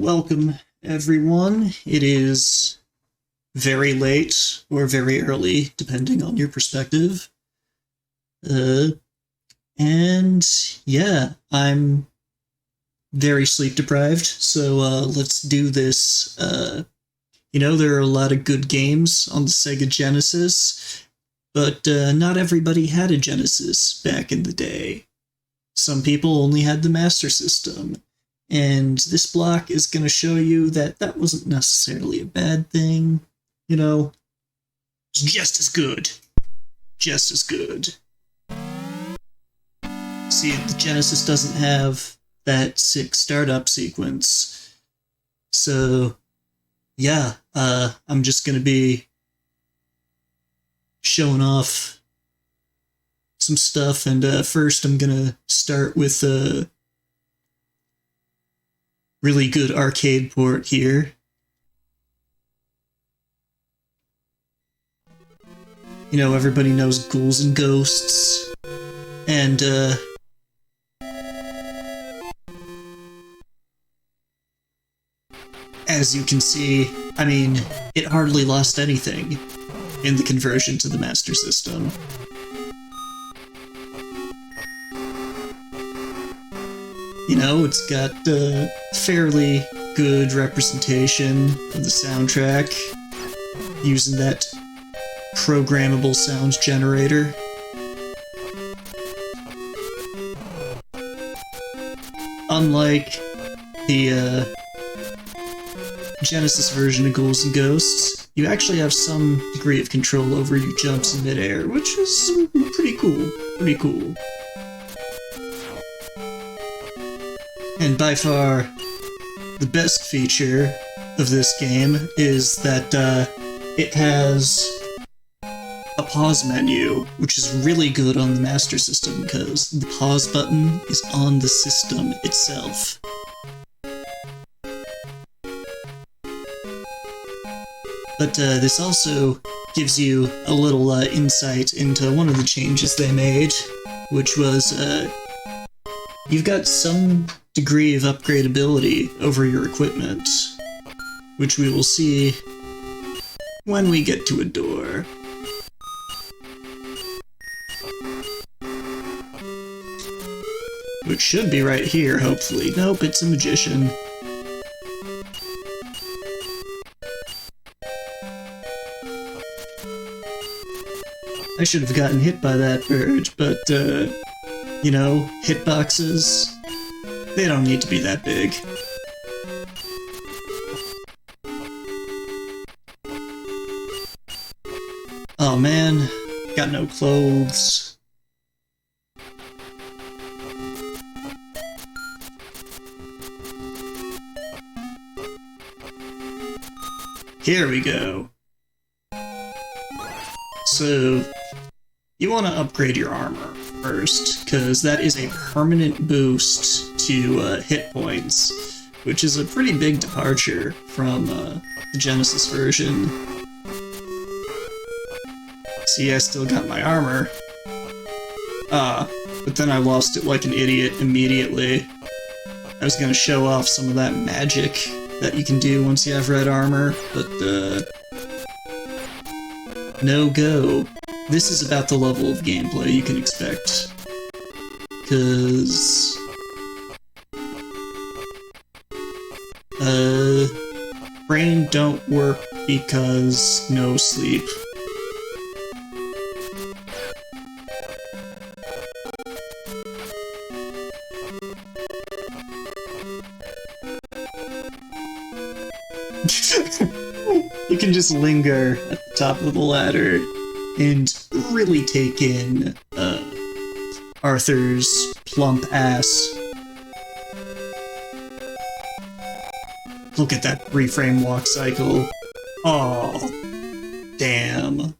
Welcome, everyone. It is very late or very early, depending on your perspective. And yeah, I'm very sleep deprived, so let's do this. There are a lot of good games on the Sega Genesis, but not everybody had a Genesis back in the day. Some people only had the Master System. And this block is going to show you that that wasn't necessarily a bad thing. It's just as good. Just as good. See, the Genesis doesn't have that sick startup sequence. So, yeah, I'm just going to be showing off some stuff. And first I'm going to start with really good arcade port here. Everybody knows Ghouls and Ghosts. And, as you can see, it hardly lost anything in the conversion to the Master System. It's got fairly good representation of the soundtrack using that programmable sounds generator. Unlike the Genesis version of Ghouls and Ghosts, you actually have some degree of control over your jumps in midair, which is pretty cool. Pretty cool. And by far, the best feature of this game is that it has a pause menu, which is really good on the Master System because the pause button is on the system itself. But this also gives you a little insight into one of the changes they made, which was you've got some degree of upgradability over your equipment, which we will see when we get to a door. Which should be right here, hopefully. Nope, it's a magician. I should have gotten hit by that bird, but, hitboxes, they don't need to be that big. Oh man, got no clothes. Here we go. So, you want to upgrade your armor first, because that is a permanent boost to hit points, which is a pretty big departure from the Genesis version. See, I still got my armor. But then I lost it like an idiot immediately. I was gonna show off some of that magic that you can do once you have red armor, but no go. This is about the level of gameplay you can expect. 'Cause brain don't work because no sleep. You can just linger at the top of the ladder and really take in Arthur's plump ass. Look at that 3-frame walk cycle. Oh, damn.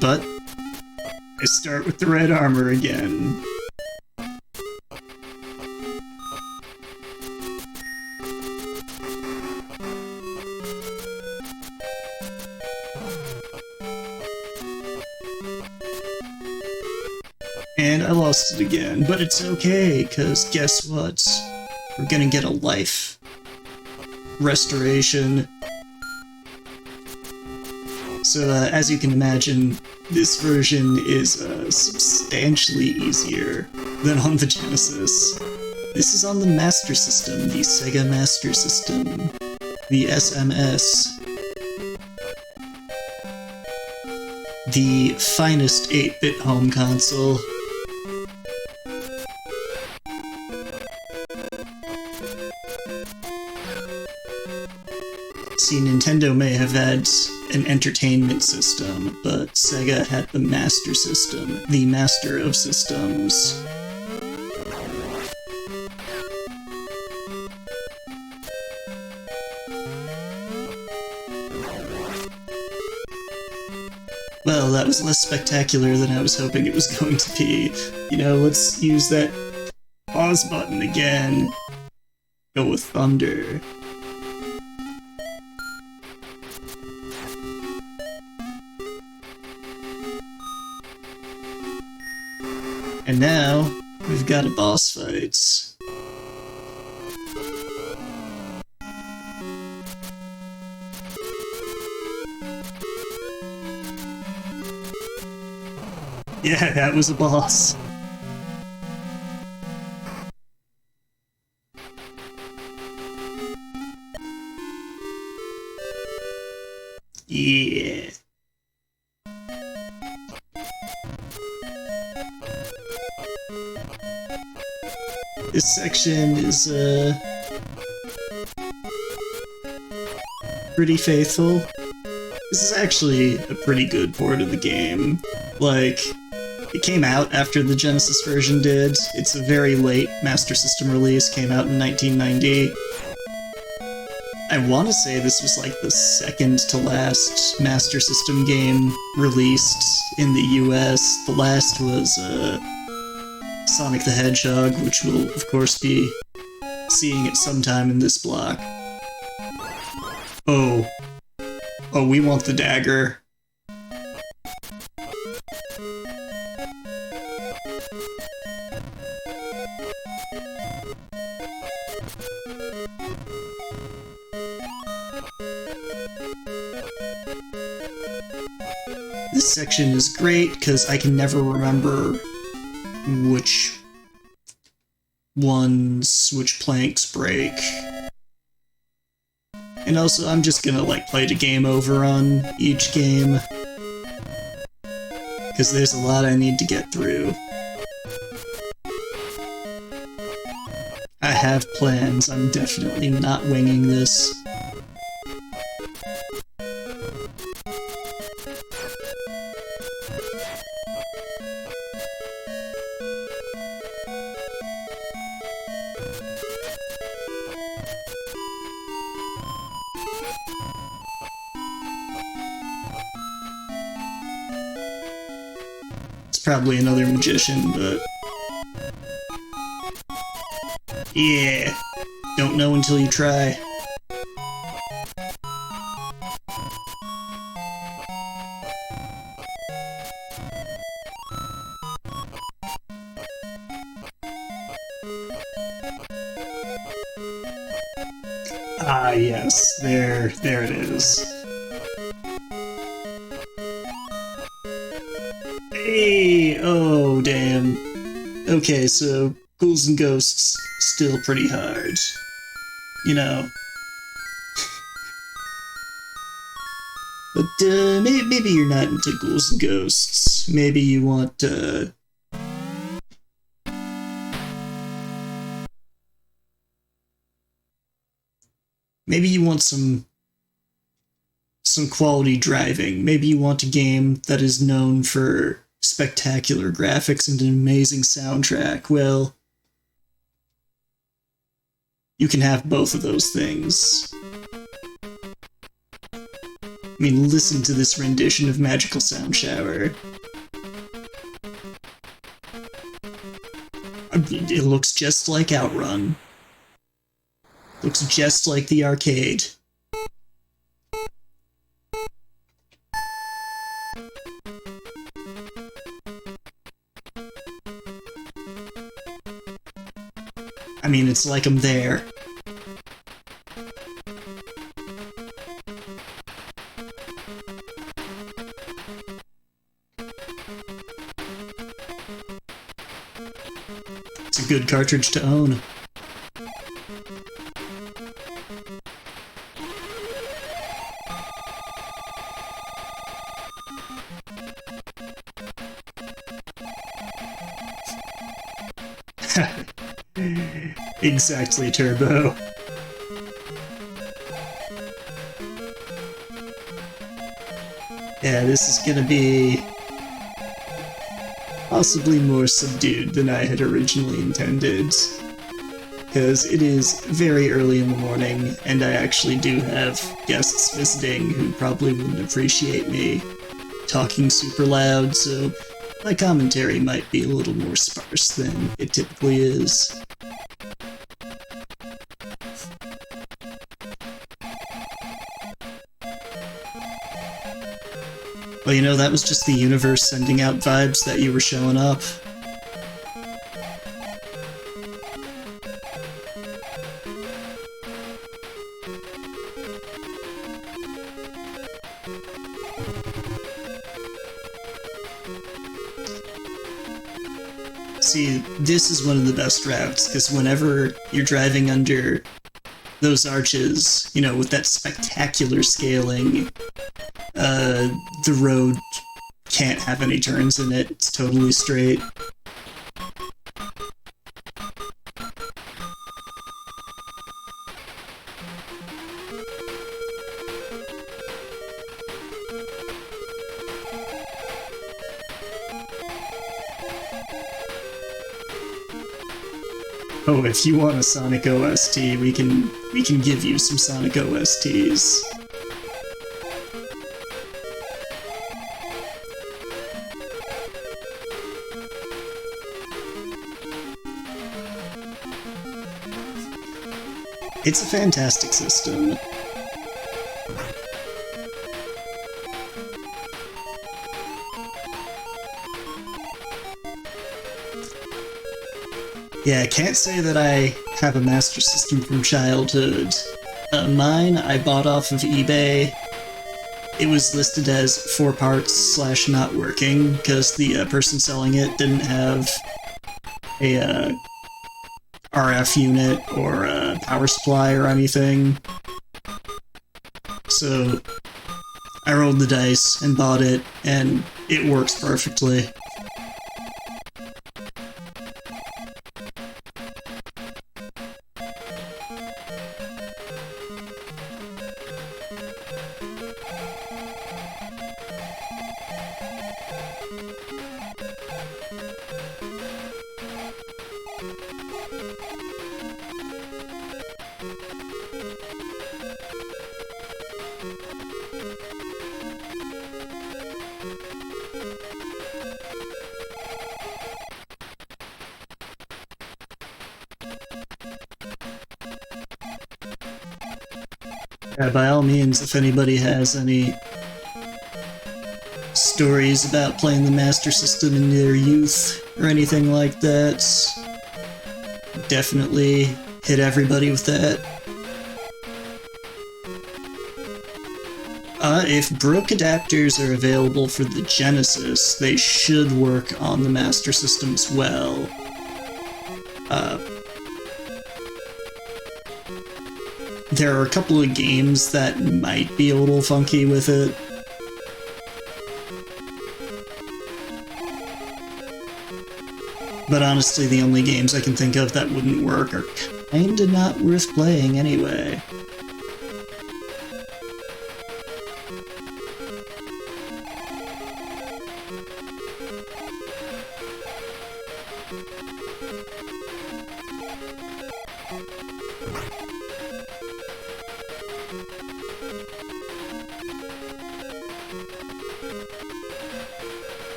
But I start with the red armor again. And I lost it again, but it's okay, because guess what? We're gonna get a life restoration. So, as you can imagine, this version is substantially easier than on the Genesis. This is on the Master System, the Sega Master System, the SMS. The finest 8-bit home console. See, Nintendo may have had an entertainment system, but Sega had the Master System, the Master of Systems. Well, that was less spectacular than I was hoping it was going to be. You know, let's use that pause button again. Go with Thunder. And now, we've got a boss fight. Yeah, that was a boss. Yeah. This section is, pretty faithful. This is actually a pretty good port of the game. Like, it came out after the Genesis version did. It's a very late Master System release, came out in 1990. I want to say this was like the second to last Master System game released in the US. The last was, Sonic the Hedgehog, which we'll, of course, be seeing at some time in this block. Oh. Oh, we want the dagger. This section is great, because I can never remember which planks break. And also, I'm just gonna, like, play the game over on each game, because there's a lot I need to get through. I have plans, I'm definitely not winging this. Probably another magician, but... yeah, don't know until you try. Ah, yes, there it is. Hey! Oh, damn. Okay, so Ghouls and Ghosts still pretty hard. You know. But, maybe you're not into Ghouls and Ghosts. Maybe you want, maybe you want some quality driving. Maybe you want a game that is known for spectacular graphics and an amazing soundtrack. Well, you can have both of those things. I mean, listen to this rendition of Magical Sound Shower. It looks just like Outrun. Looks just like the arcade. I mean, it's like I'm there. It's a good cartridge to own. Exactly, Turbo. Yeah, this is gonna be possibly more subdued than I had originally intended, because it is very early in the morning, and I actually do have guests visiting who probably wouldn't appreciate me talking super loud, so my commentary might be a little more sparse than it typically is. Well, you know, that was just the universe sending out vibes that you were showing up. See, this is one of the best routes, because whenever you're driving under those arches, you know, with that spectacular scaling, the road can't have any turns in it. It's totally straight. Oh, if you want a Sonic OST, we can give you some Sonic OSTs. It's a fantastic system. Yeah, I can't say that I have a Master System from childhood. Mine, I bought off of eBay. It was listed as 4 parts / not working, because the person selling it didn't have a RF unit or a power supply or anything. So I rolled the dice and bought it, and it works perfectly. Yeah, by all means, if anybody has any stories about playing the Master System in their youth or anything like that, definitely hit everybody with that. If broke adapters are available for the Genesis, they should work on the Master System as well. There are a couple of games that might be a little funky with it. But honestly, the only games I can think of that wouldn't work are kinda not worth playing anyway.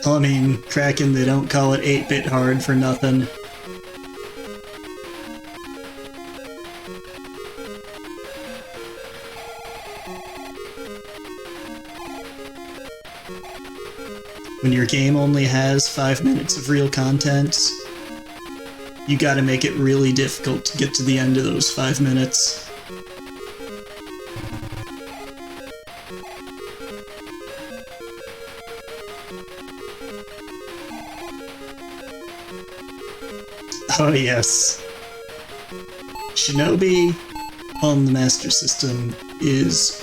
I mean, Kraken, they don't call it 8-bit hard for nothing. When your game only has 5 minutes of real content, you gotta make it really difficult to get to the end of those 5 minutes. Oh yes. Shinobi on the Master System is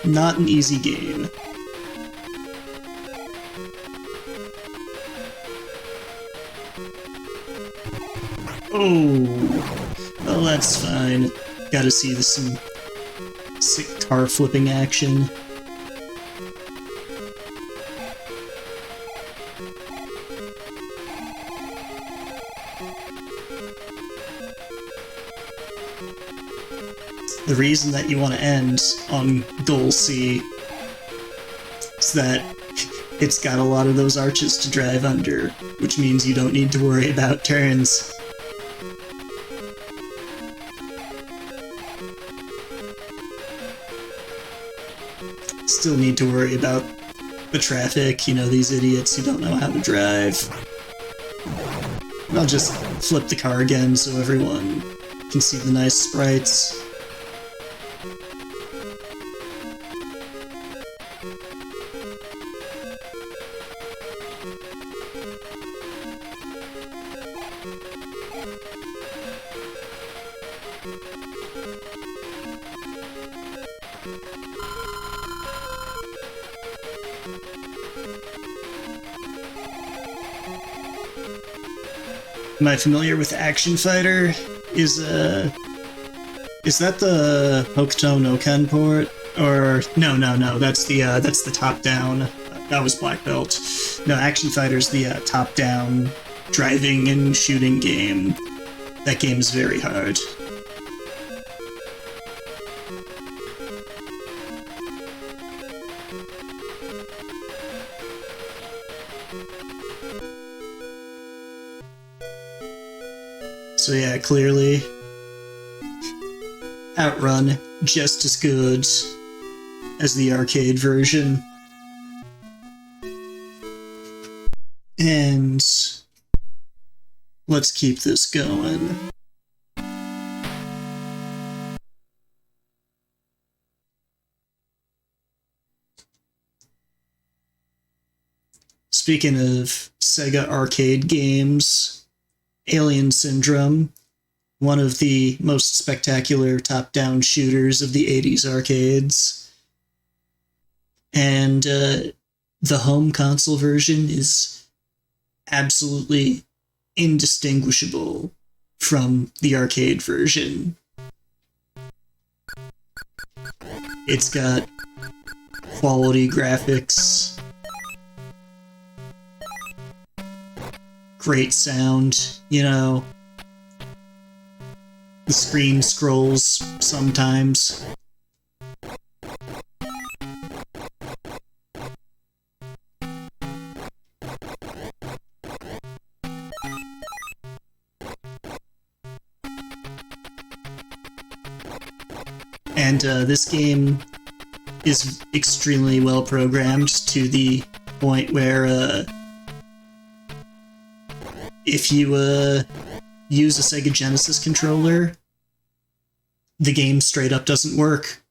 not an easy game. Oh, well that's fine. Gotta see some sick car flipping action. The reason that you want to end on Goal C is that it's got a lot of those arches to drive under, which means you don't need to worry about turns. Still need to worry about the traffic, you know, these idiots who don't know how to drive. I'll just flip the car again so everyone can see the nice sprites. Am I familiar with Action Fighter? Is that the Hokuto no Ken port? Or no, that's the top-down. That was Black Belt. No, Action Fighter's the top-down driving and shooting game. That game is very hard. So yeah, clearly, Outrun just as good as the arcade version. And let's keep this going. Speaking of Sega arcade games, Alien Syndrome, one of the most spectacular top-down shooters of the 80s arcades. And the home console version is absolutely indistinguishable from the arcade version. It's got quality graphics, great sound, you know. The screen scrolls sometimes. And this game is extremely well programmed to the point where if you use a Sega Genesis controller, the game straight up doesn't work.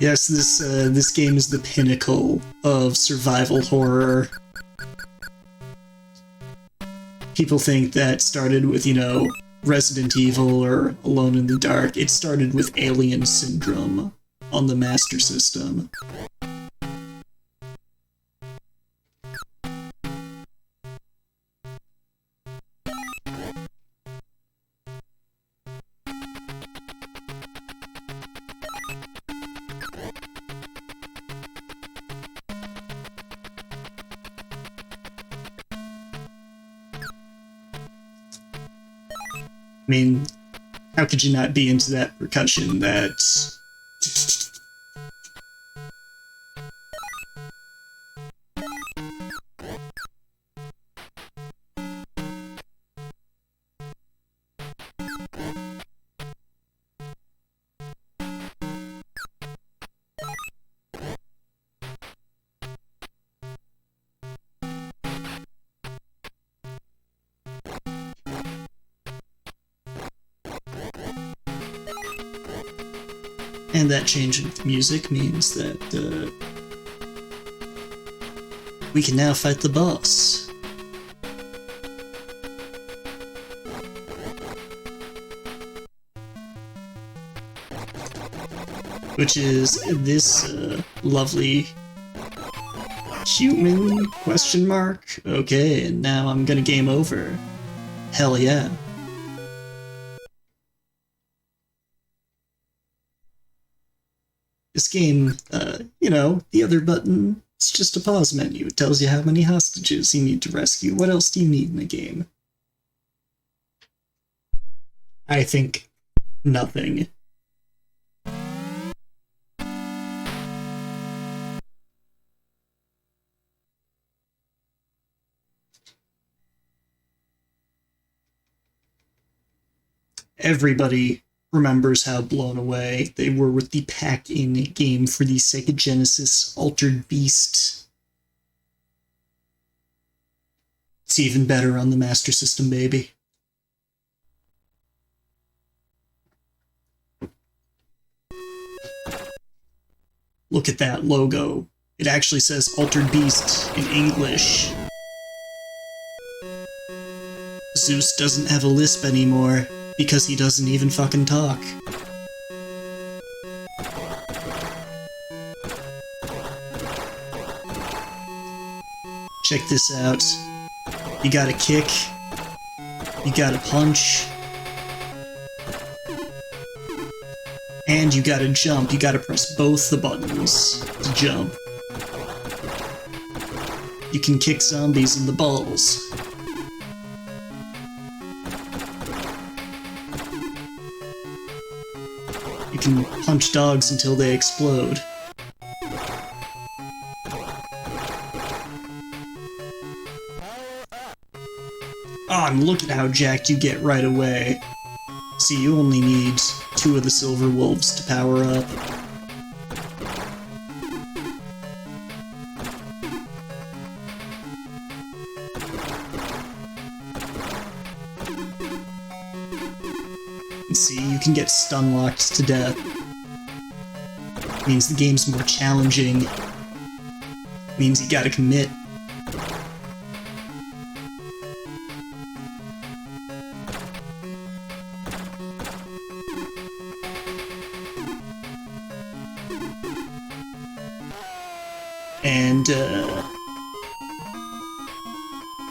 Yes, this game is the pinnacle of survival horror. People think that started with, you know, Resident Evil or Alone in the Dark. It started with Alien Syndrome on the Master System. I mean, How could you not be into that percussion? That... And that change in music means that we can now fight the boss. Which is this lovely human question mark? Okay, and now I'm gonna game over. Hell yeah. This game, you know, the other button, it's just a pause menu. It tells you how many hostages you need to rescue. What else do you need in a game? I think nothing. Everybody remembers how blown away they were with the pack-in game for the Sega Genesis Altered Beast. It's even better on the Master System, baby. Look at that logo. It actually says Altered Beast in English. Zeus doesn't have a lisp anymore. Because he doesn't even fucking talk. Check this out. You gotta kick. You gotta punch. And you gotta jump. You gotta press both the buttons to jump. You can kick zombies in the balls. You can punch dogs until they explode. Oh, and look at how jacked you get right away. See, you only need 2 of the silver wolves to power up. See, you can get stun-locked to death. Means the game's more challenging. Means you gotta commit. And,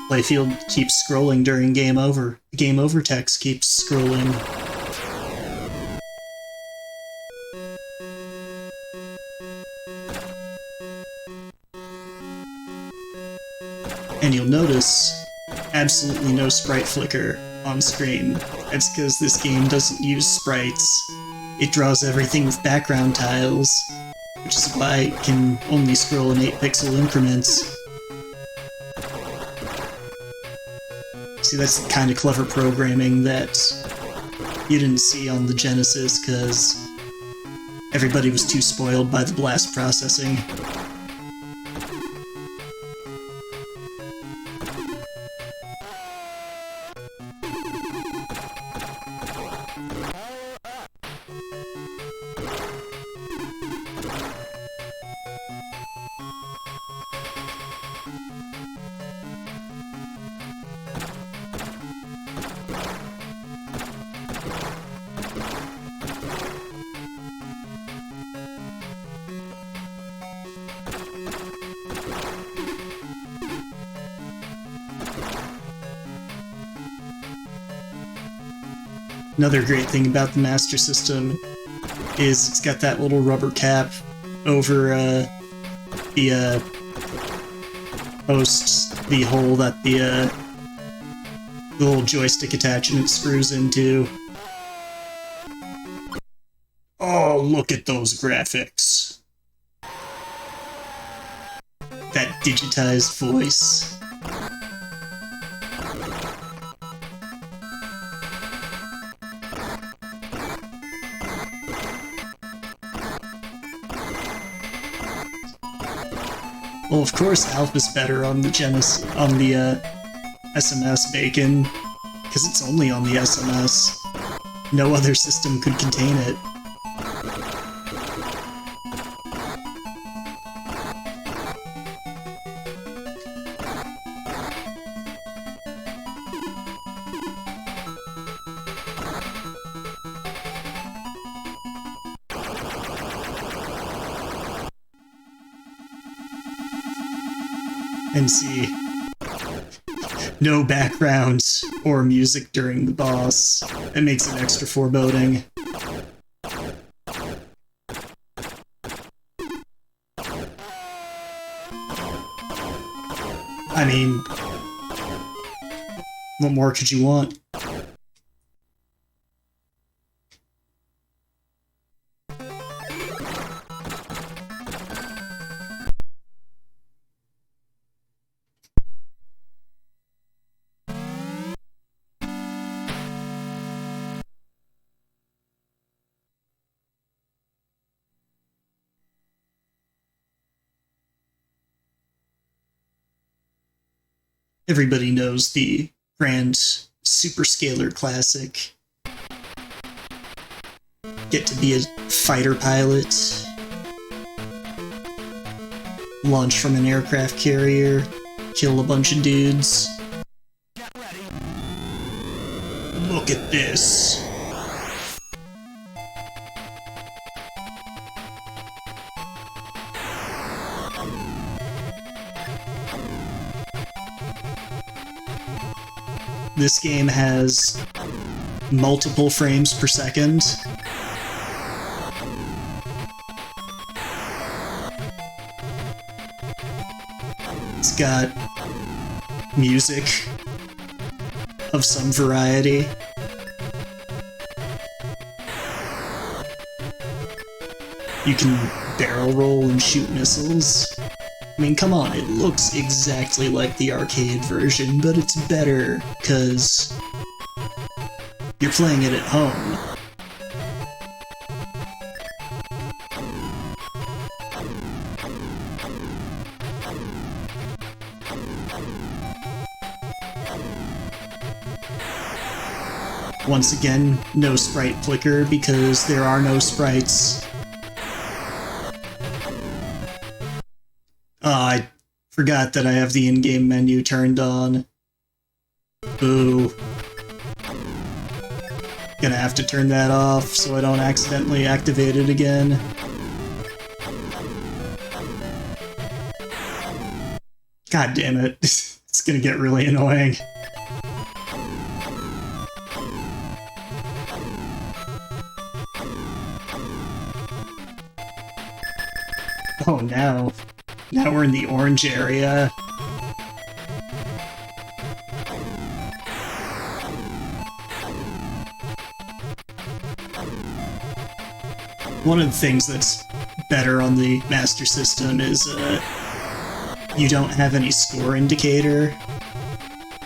playfield keeps scrolling during game over. The game over text keeps scrolling. And you'll notice absolutely no sprite flicker on screen. That's because this game doesn't use sprites. It draws everything with background tiles, which is why it can only scroll in 8-pixel increments. See, that's the kind of clever programming that you didn't see on the Genesis, because everybody was too spoiled by the blast processing. Another great thing about the Master System is it's got that little rubber cap over the post, the hole that the little joystick attachment screws into. Oh, look at those graphics. That digitized voice. Well, of course, Alpha's better on the SMS bacon, because it's only on the SMS. No other system could contain it. And see, no background or music during the boss. It makes it extra foreboding. I mean, what more could you want? Everybody knows the grand superscalar classic. Get to be a fighter pilot. Launch from an aircraft carrier. Kill a bunch of dudes. Look at this. This game has multiple frames per second. It's got music of some variety. You can barrel roll and shoot missiles. I mean, come on, it looks exactly like the arcade version, but it's better, because you're playing it at home. Once again, no sprite flicker, because there are no sprites. I forgot that I have the in-game menu turned on. Boo. Gonna have to turn that off so I don't accidentally activate it again. God damn it. It's gonna get really annoying. Oh, now we're in the orange area. One of the things that's better on the Master System is you don't have any score indicator,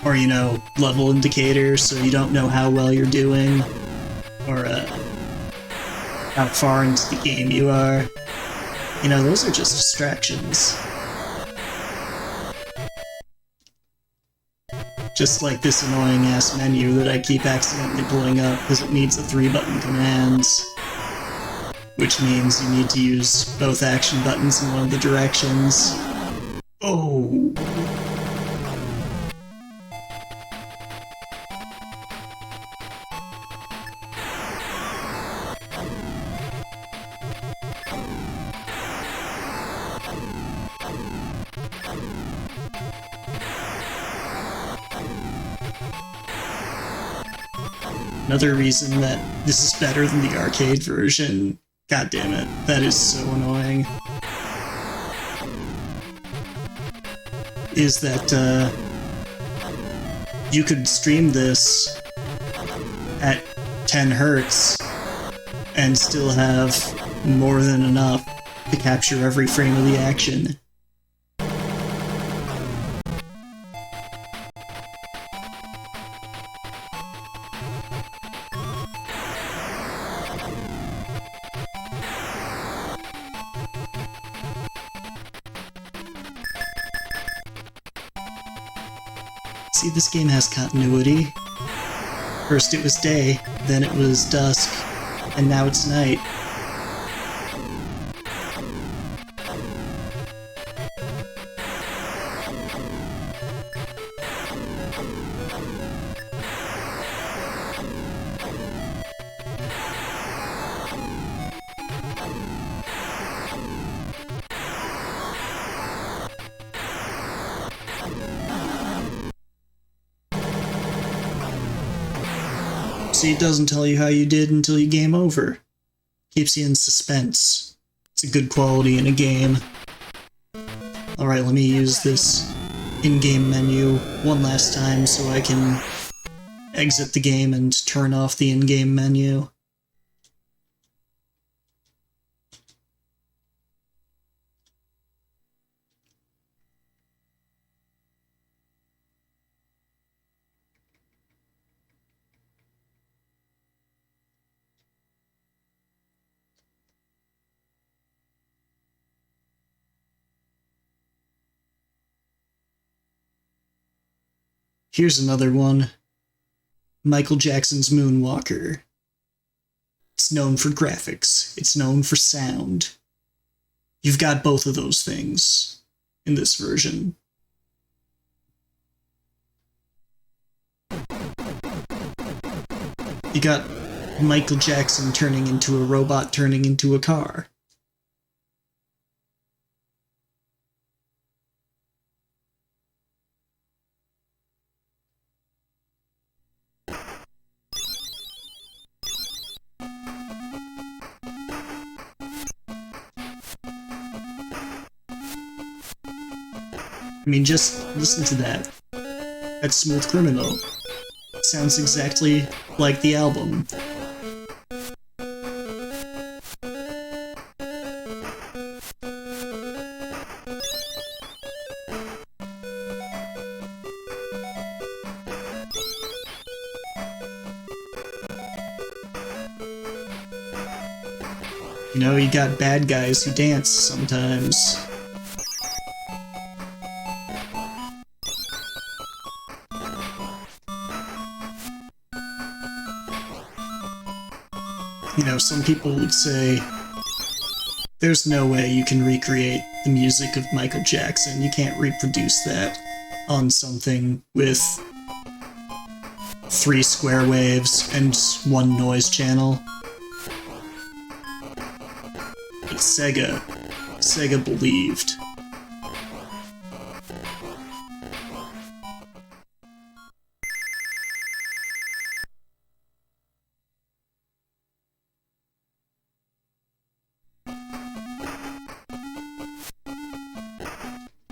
or, you know, level indicator, so you don't know how well you're doing, or how far into the game you are. You know, those are just distractions. Just like this annoying-ass menu that I keep accidentally pulling up because it needs the 3-button commands. Which means you need to use both action buttons in one of the directions. Oh! Another reason that this is better than the arcade version. God damn it, that is so annoying. Is that, you could stream this at 10 hertz and still have more than enough to capture every frame of the action. See, this game has continuity. First it was day, then it was dusk, and now it's night. See, it doesn't tell you how you did until you game over. Keeps you in suspense. It's a good quality in a game. Alright, let me use this in-game menu one last time so I can exit the game and turn off the in-game menu. Here's another one. Michael Jackson's Moonwalker. It's known for graphics. It's known for sound. You've got both of those things in this version. You got Michael Jackson turning into a robot turning into a car. I mean, just listen to that. That's Smooth Criminal. Sounds exactly like the album. You know, you got bad guys who dance sometimes. You know, some people would say, there's no way you can recreate the music of Michael Jackson. You can't reproduce that on something with 3 square waves and 1 noise channel. But Sega believed.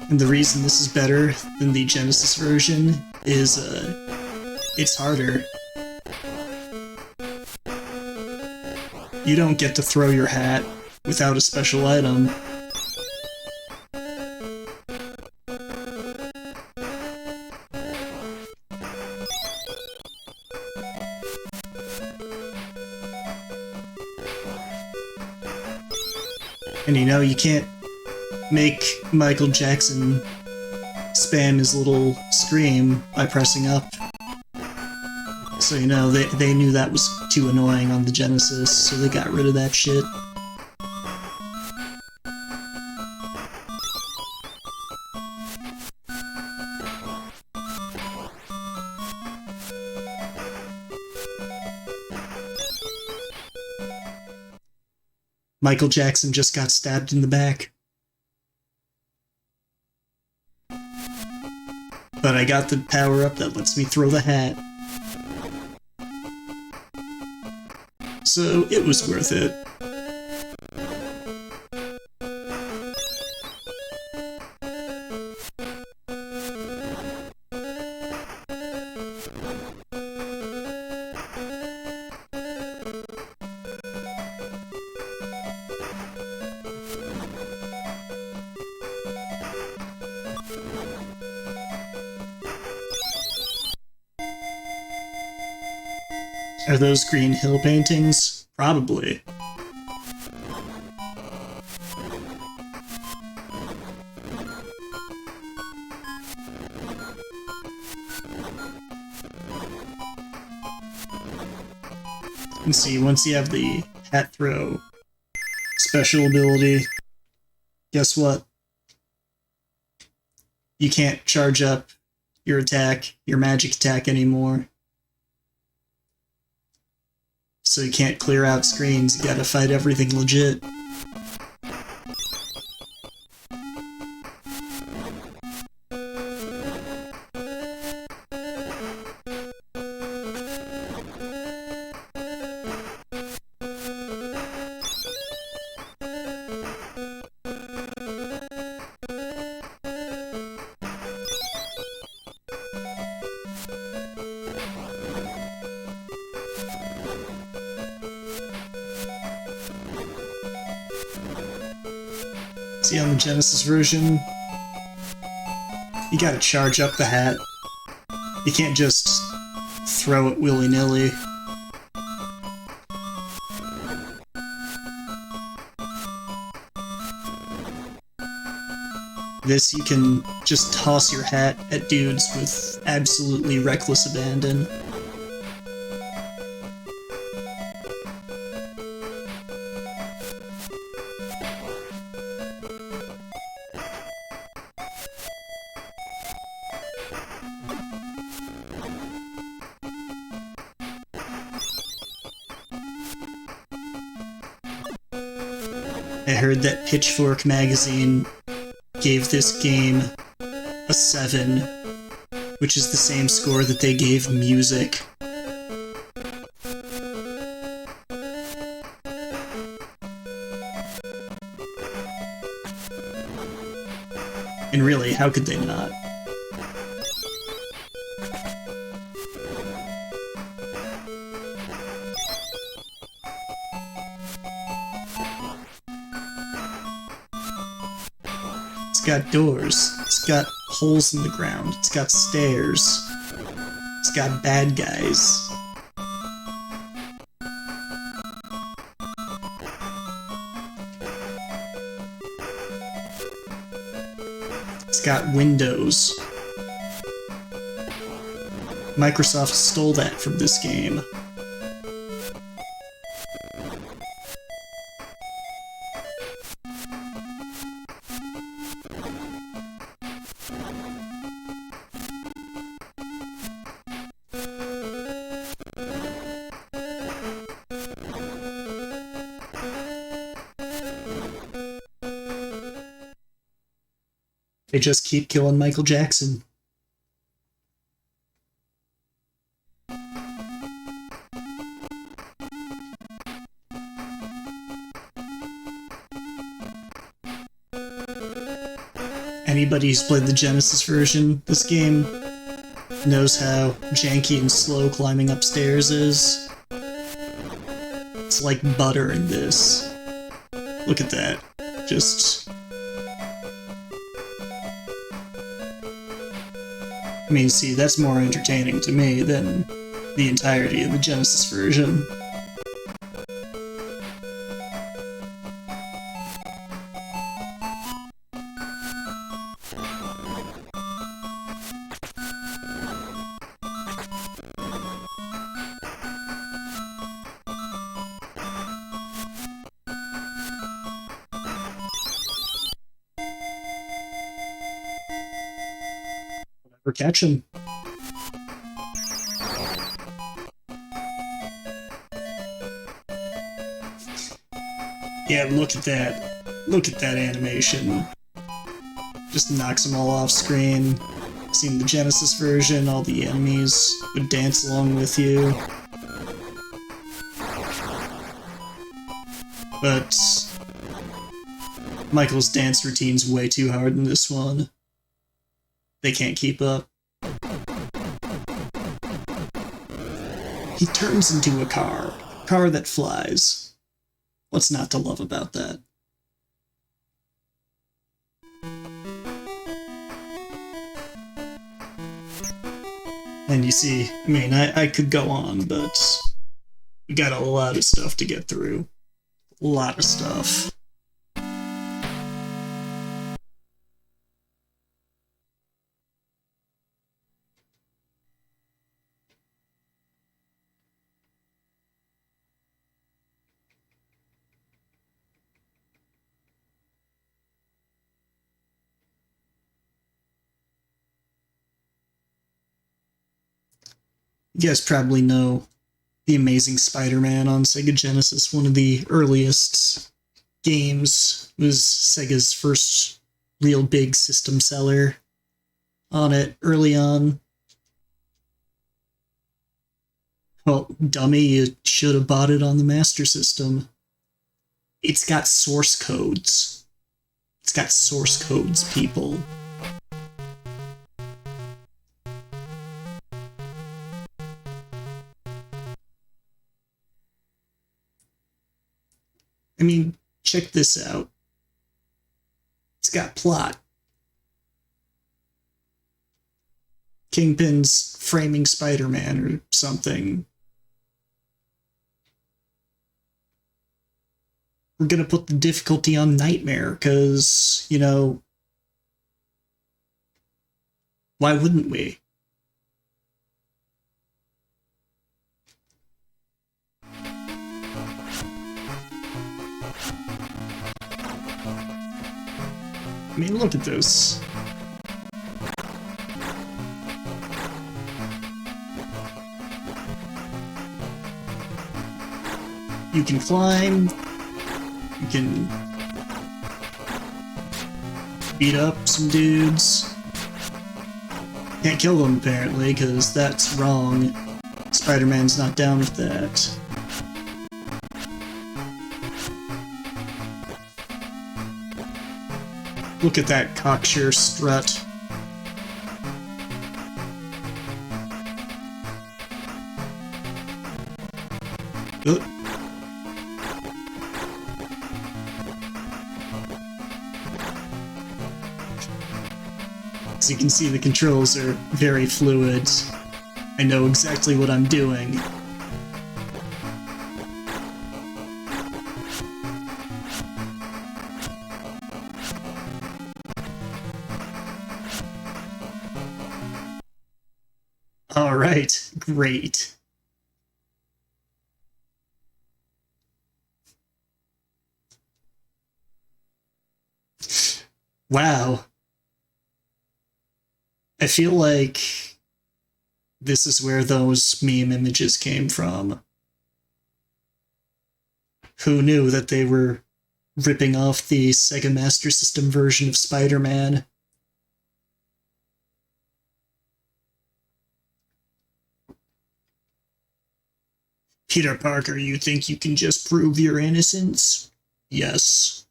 And the reason this is better than the Genesis version is, it's harder. You don't get to throw your hat without a special item. And you know, you can't make Michael Jackson spam his little scream by pressing up. So, you know, they knew that was too annoying on the Genesis, so they got rid of that shit. Michael Jackson just got stabbed in the back. But I got the power-up that lets me throw the hat. So it was worth it. Are those Green Hill paintings? Probably. And see, once you have the hat throw special ability, guess what? You can't charge up your attack, your magic attack anymore. So you can't clear out screens, you gotta fight everything legit. See, on the Genesis version, you gotta charge up the hat. You can't just throw it willy-nilly. This, you can just toss your hat at dudes with absolutely reckless abandon. I heard that Pitchfork magazine gave this game a 7, which is the same score that they gave Music. And really, how could they not? It's got doors, it's got holes in the ground, it's got stairs, it's got bad guys. It's got windows. Microsoft stole that from this game. They just keep killing Michael Jackson. Anybody who's played the Genesis version, this game knows how janky and slow climbing upstairs is. It's like butter in this. Look at that. Just... I mean, see, that's more entertaining to me than the entirety of the Genesis version. Never catch him. Yeah, look at that. Look at that animation. Just knocks them all off screen. See, in the Genesis version, all the enemies would dance along with you. But Michael's dance routine's way too hard in this one. They can't keep up. He turns into a car that flies. What's not to love about that? And you see, I mean, I could go on, but We got a lot of stuff to get through. A lot of stuff. You guys probably know The Amazing Spider-Man on Sega Genesis, one of the earliest games. It was Sega's first real big system seller on it early on. Well, dummy, you should have bought it on the Master System. It's got source codes. It's got source codes, people. I mean, check this out. It's got plot. Kingpin's framing Spider-Man or something. We're gonna put the difficulty on Nightmare, because, you know, why wouldn't we? I mean, look at this. You can climb. You can beat up some dudes. Can't kill them, apparently, because that's wrong. Spider-Man's not down with that. Look at that cocksure strut. As you can see, the controls are very fluid. I know exactly what I'm doing. Alright, great. Wow. I feel like this is where those meme images came from. Who knew that they were ripping off the Sega Master System version of Spider-Man? Peter Parker, you think you can just prove your innocence? Yes.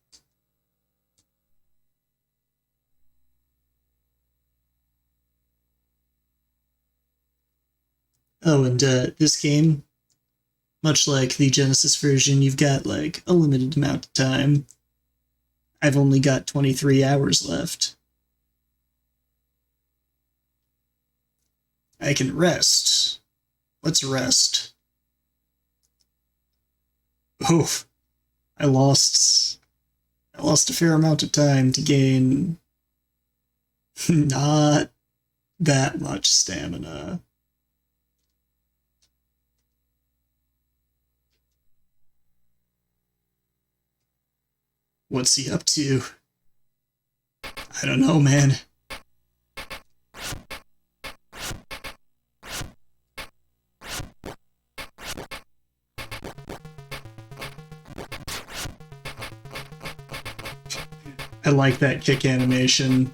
Oh, and this game, much like the Genesis version, you've got like a limited amount of time. I've only got 23 hours left. I can rest. Let's rest. Oof. I lost a fair amount of time to gain not that much stamina. What's he up to? I don't know, man. I like that kick animation.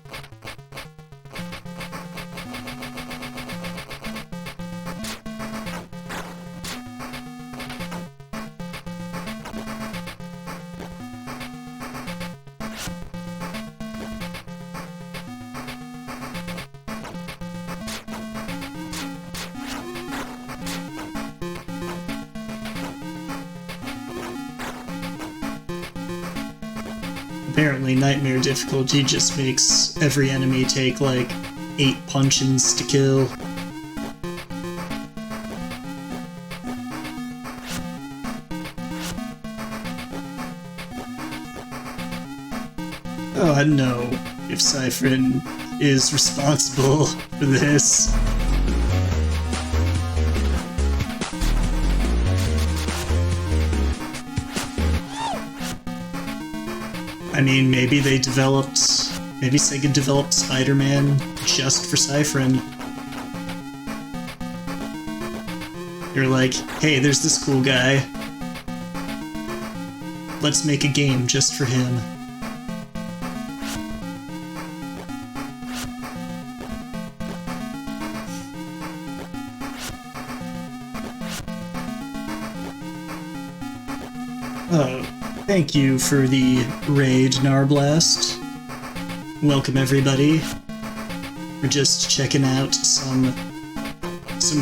Apparently, Nightmare difficulty just makes every enemy take like 8 punch-ins to kill. Oh, I don't know if Cypherin is responsible for this. I mean, maybe Sega developed Spider-Man just for Cypherin. You're like, hey, there's this cool guy. Let's make a game just for him. Oh, thank you for the raid, Narblast. Welcome, everybody. We're just checking out some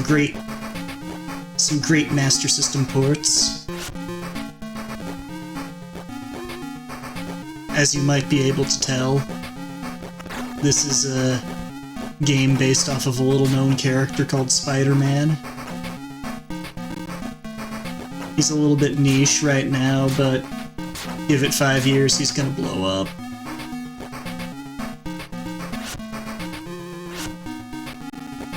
great Master System ports. As you might be able to tell, this is a game based off of a little-known character called Spider-Man. He's a little bit niche right now, but give it 5 years, he's gonna blow up.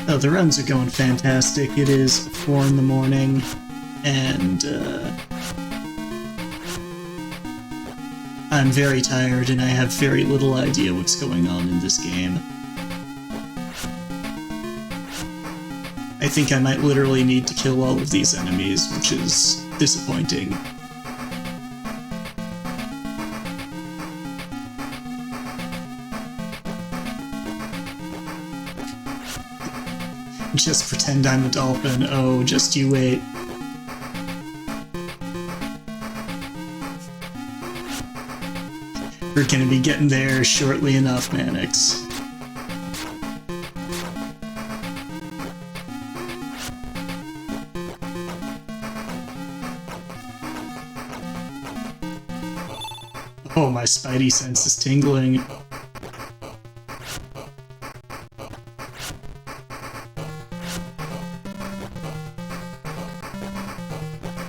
Oh, the runs are going fantastic. It is 4 in the morning, and I'm very tired, and I have very little idea what's going on in this game. I think I might literally need to kill all of these enemies, which is disappointing. Just pretend I'm a dolphin. Oh, just you wait. We're gonna be getting there shortly enough, Mannix. Oh, my spidey sense is tingling.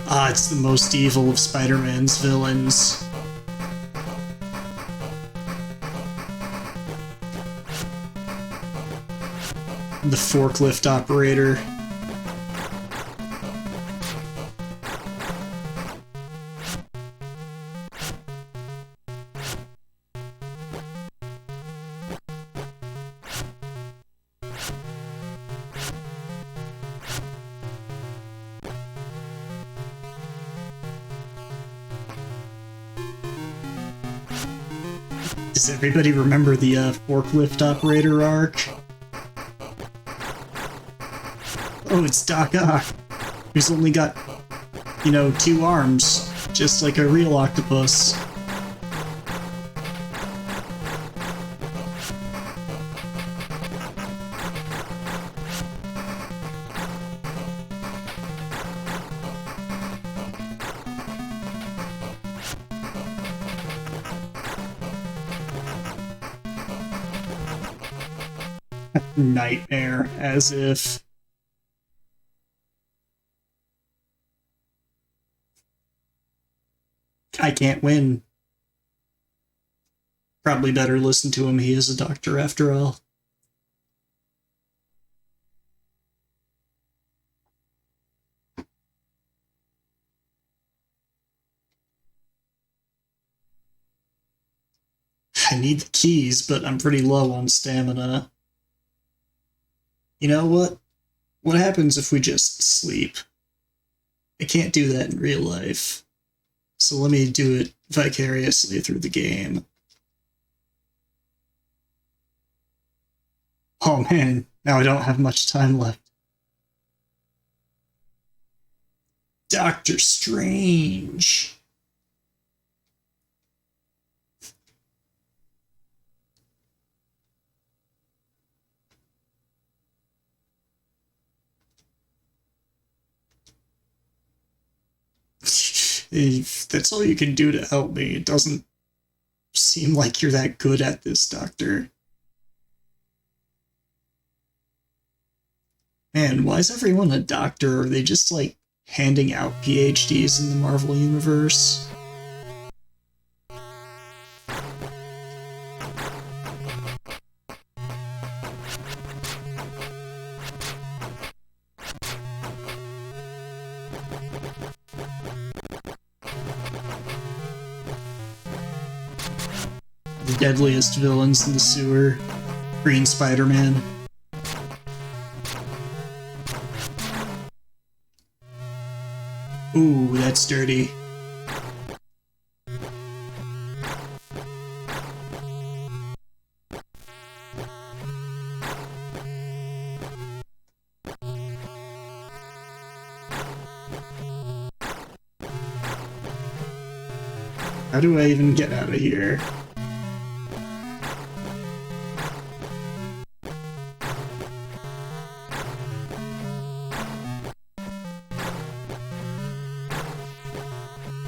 Ah, it's the most evil of Spider-Man's villains. The forklift operator. Does everybody remember the forklift operator arc? Oh, it's Doc Ock, who's only got, 2 arms, just like a real octopus. Nightmare, as if. I can't win. Probably better listen to him, he is a doctor after all. I need the keys, but I'm pretty low on stamina. You know what? What happens if we just sleep? I can't do that in real life. So let me do it vicariously through the game. Oh man, now I don't have much time left. Doctor Strange. If that's all you can do to help me, it doesn't seem like you're that good at this, Doctor. Man, why is everyone a doctor? Are they just, handing out PhDs in the Marvel Universe? deadliest villains in the sewer. Green Spider-Man. Ooh, that's dirty. How do I even get out of here?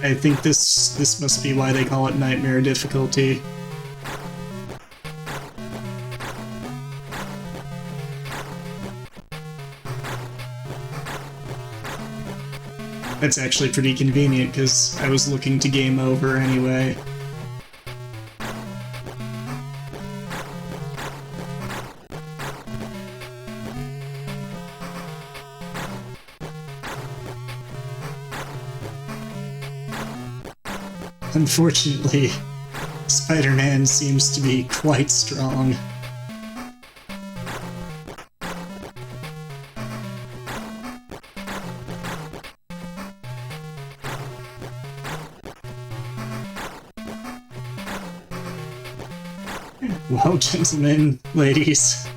I think this must be why they call it nightmare difficulty. That's actually pretty convenient, because I was looking to game over anyway. Unfortunately, Spider-Man seems to be quite strong. Well, gentlemen, ladies,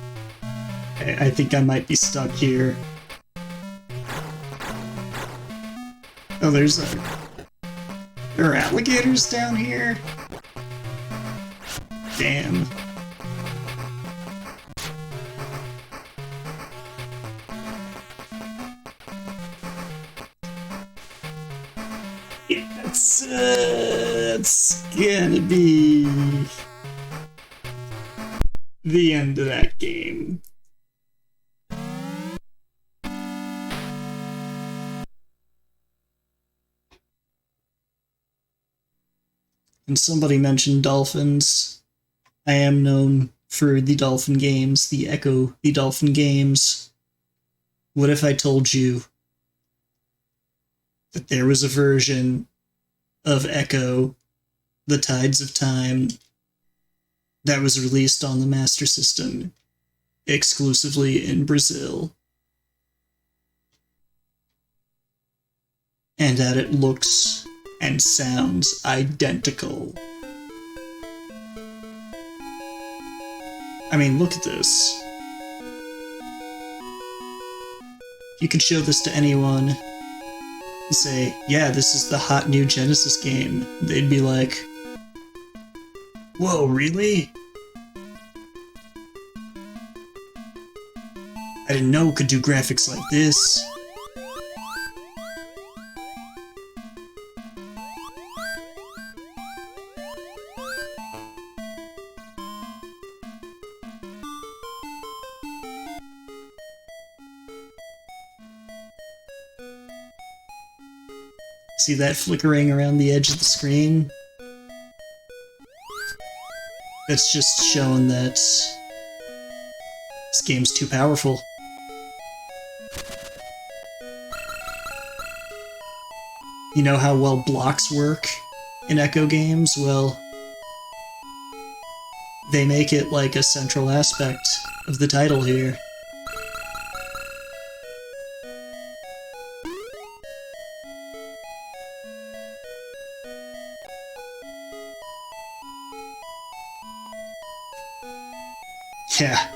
I think I might be stuck here. Oh, there are alligators down here? Damn. Yeah, that's gonna be the end of that game. And somebody mentioned dolphins. I am known for the dolphin games, the Echo the Dolphin games. What if I told you that there was a version of Echo, The Tides of Time, that was released on the Master System exclusively in Brazil, and that it looks and sounds identical? I mean, look at this. You could show this to anyone and say, yeah, this is the hot new Genesis game. They'd be like, whoa, really? I didn't know it could do graphics like this. See that flickering around the edge of the screen? That's just showing that this game's too powerful. You know how well blocks work in Echo games? Well, they make it like a central aspect of the title here. Yeah,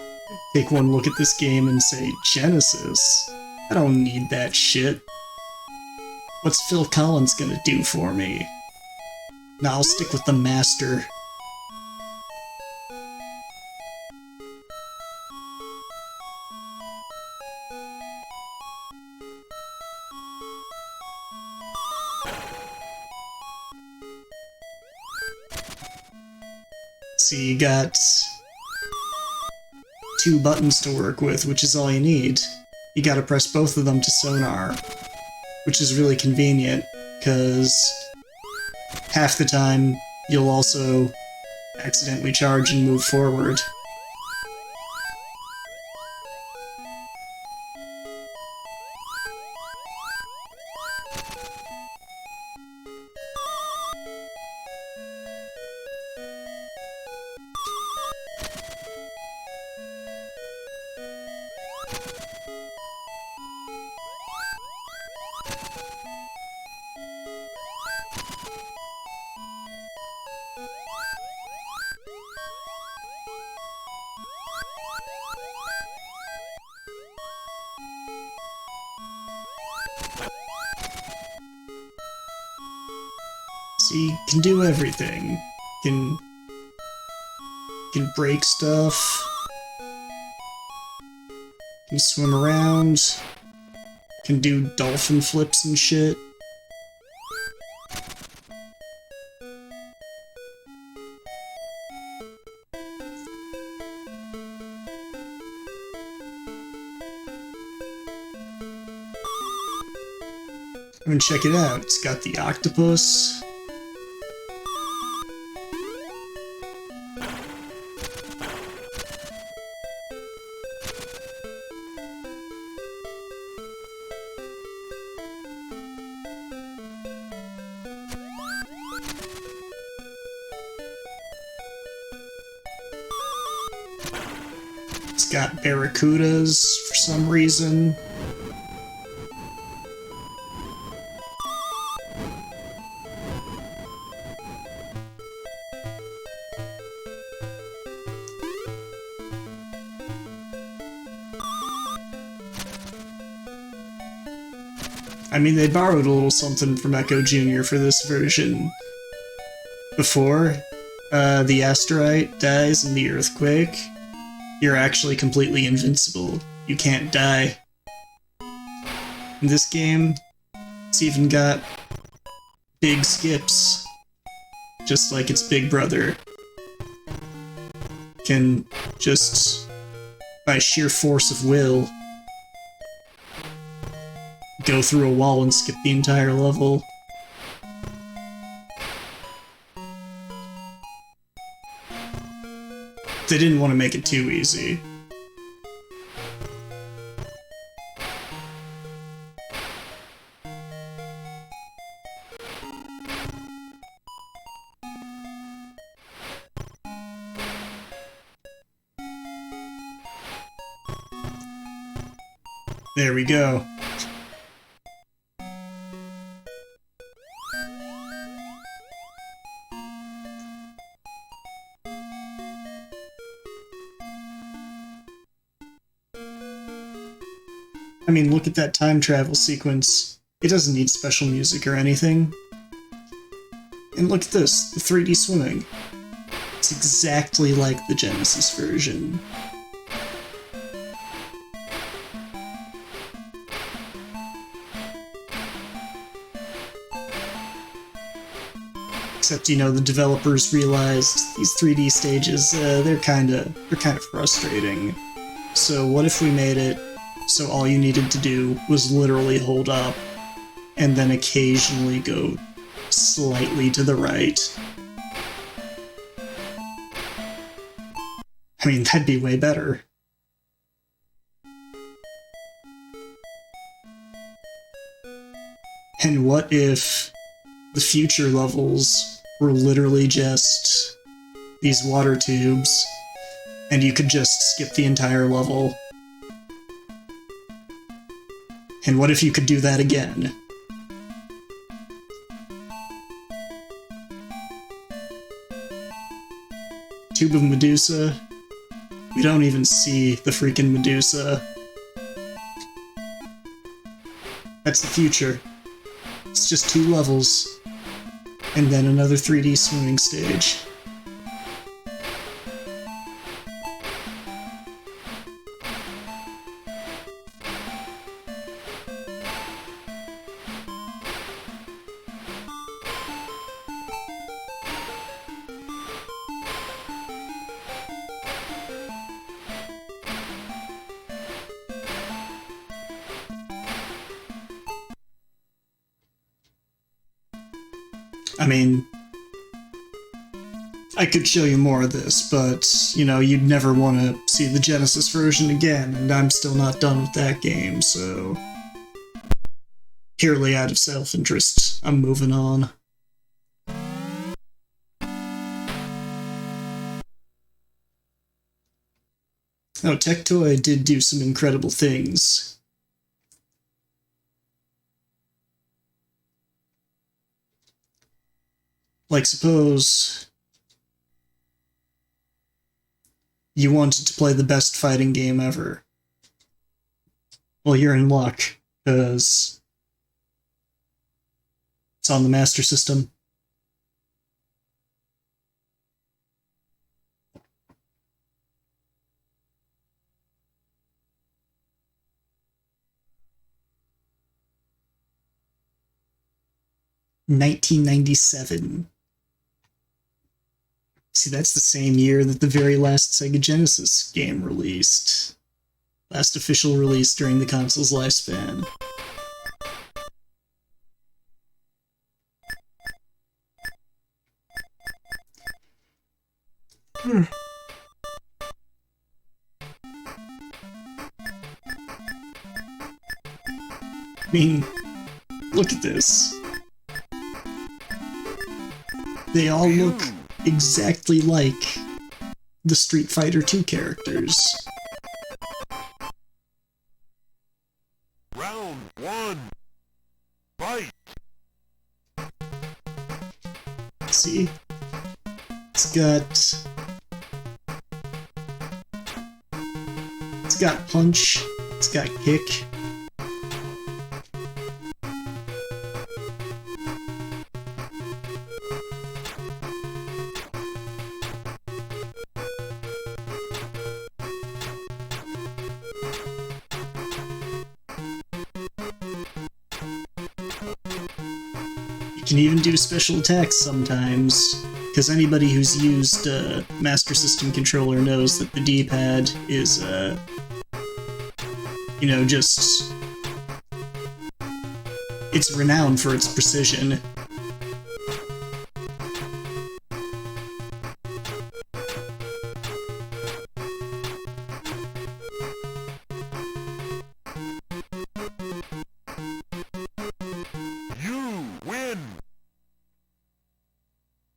take one look at this game and say, Genesis? I don't need that shit. What's Phil Collins gonna do for me? Nah, I'll stick with the Master. See, you got 2 buttons to work with, which is all you need. You gotta press both of them to sonar, which is really convenient, because half the time you'll also accidentally charge and move forward. he can do everything. Can break stuff. Can swim around. Can do dolphin flips and shit. I mean, check it out. It's got the octopus. It's got barracudas for some reason. I mean, they borrowed a little something from Echo Jr. for this version. Before the asteroid dies in the earthquake, you're actually completely invincible. You can't die. In this game, it's even got big skips, just like its big brother. Can just, by sheer force of will, go through a wall and skip the entire level. They didn't want to make it too easy. There we go. I mean, look at that time travel sequence. It doesn't need special music or anything. And look at this, the 3D swimming. It's exactly like the Genesis version. Except, you know, the developers realized these 3D stages, they're kind of frustrating. So what if we made it so all you needed to do was literally hold up, and then occasionally go slightly to the right? I mean, that'd be way better. And what if the future levels were literally just these water tubes, and you could just skip the entire level? And what if you could do that again? Tube of Medusa. We don't even see the freaking Medusa. That's the future. It's just 2 levels, and then another 3D swimming stage. I mean, I could show you more of this, but, you know, you'd never want to see the Genesis version again, and I'm still not done with that game, so purely out of self-interest, I'm moving on. Oh, Tectoy did do some incredible things. Like, suppose you wanted to play the best fighting game ever. Well, you're in luck, because it's on the Master System. 1997. See, that's the same year that the very last Sega Genesis game released. Last official release during the console's lifespan. I mean, look at this. They all look exactly like the Street Fighter II characters. Round one. Fight. See? It's got punch, it's got kick. You can even do special attacks sometimes, because anybody who's used a Master System controller knows that the D-pad is, you know, just... it's renowned for its precision.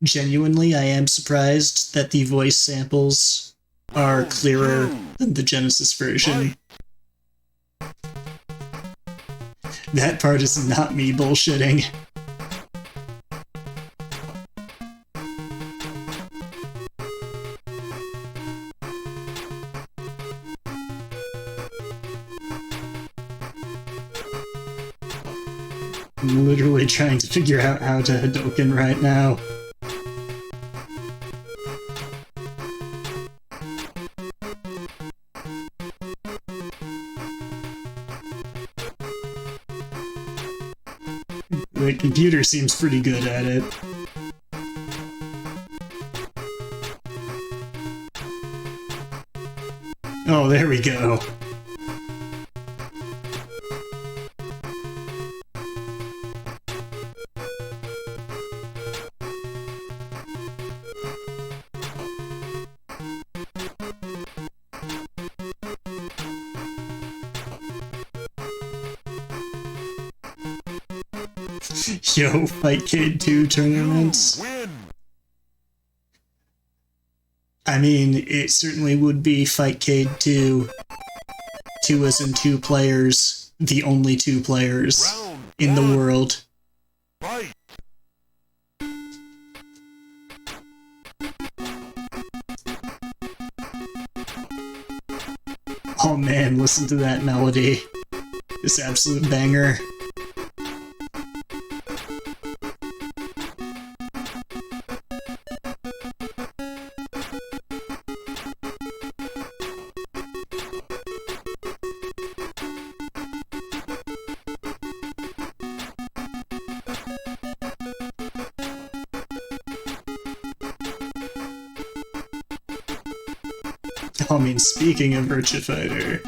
Genuinely, I am surprised that the voice samples are clearer than the Genesis version. That part is not me bullshitting. I'm literally trying to figure out how to Hadouken right now. The computer seems pretty good at it. Oh, there we go. Yo, Fightcade 2 tournaments. I mean, it certainly would be Fightcade 2. 2 as in 2 players. The only 2 players in the world. Oh man, listen to that melody. This absolute banger. I mean, speaking of Virtua Fighter...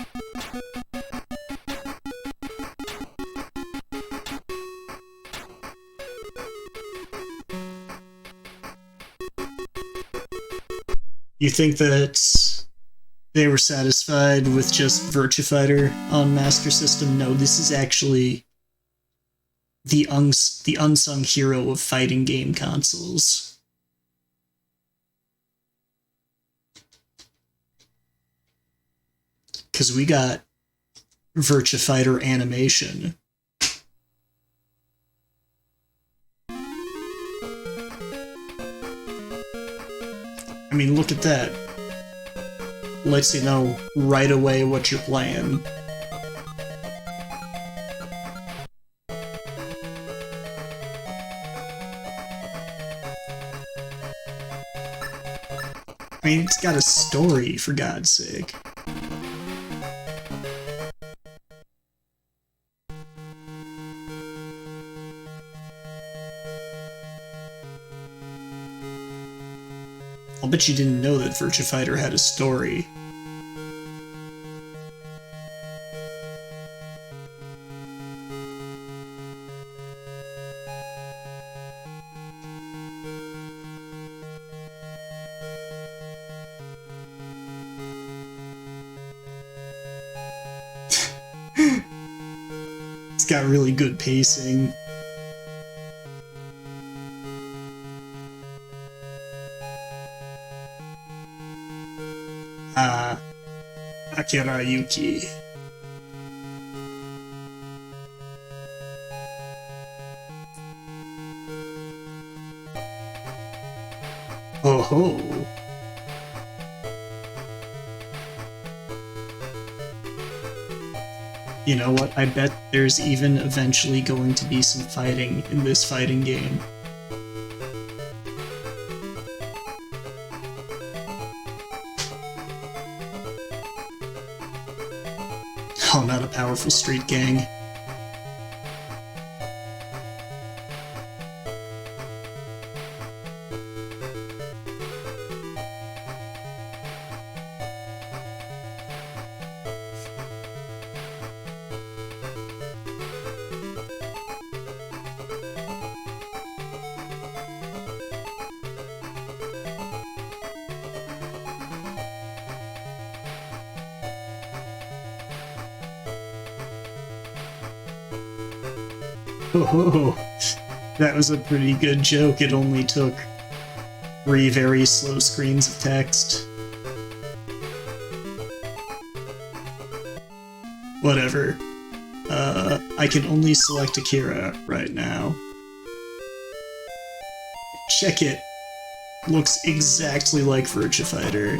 You think that they were satisfied with just Virtua Fighter on Master System? No, this is actually the unsung hero of fighting game consoles. Because we got Virtua Fighter animation. I mean, look at that. Lets you know right away what you're playing. I mean, it's got a story, for God's sake. I'll bet you didn't know that Virtua Fighter had a story. It's got really good pacing. Akira Yuki. Oh ho! You know what? I bet there's even eventually going to be some fighting in this fighting game. Oh, not a powerful street gang. Oh, that was a pretty good joke. It only took 3 very slow screens of text. Whatever. I can only select Akira right now. Check it. Looks exactly like Virtua Fighter.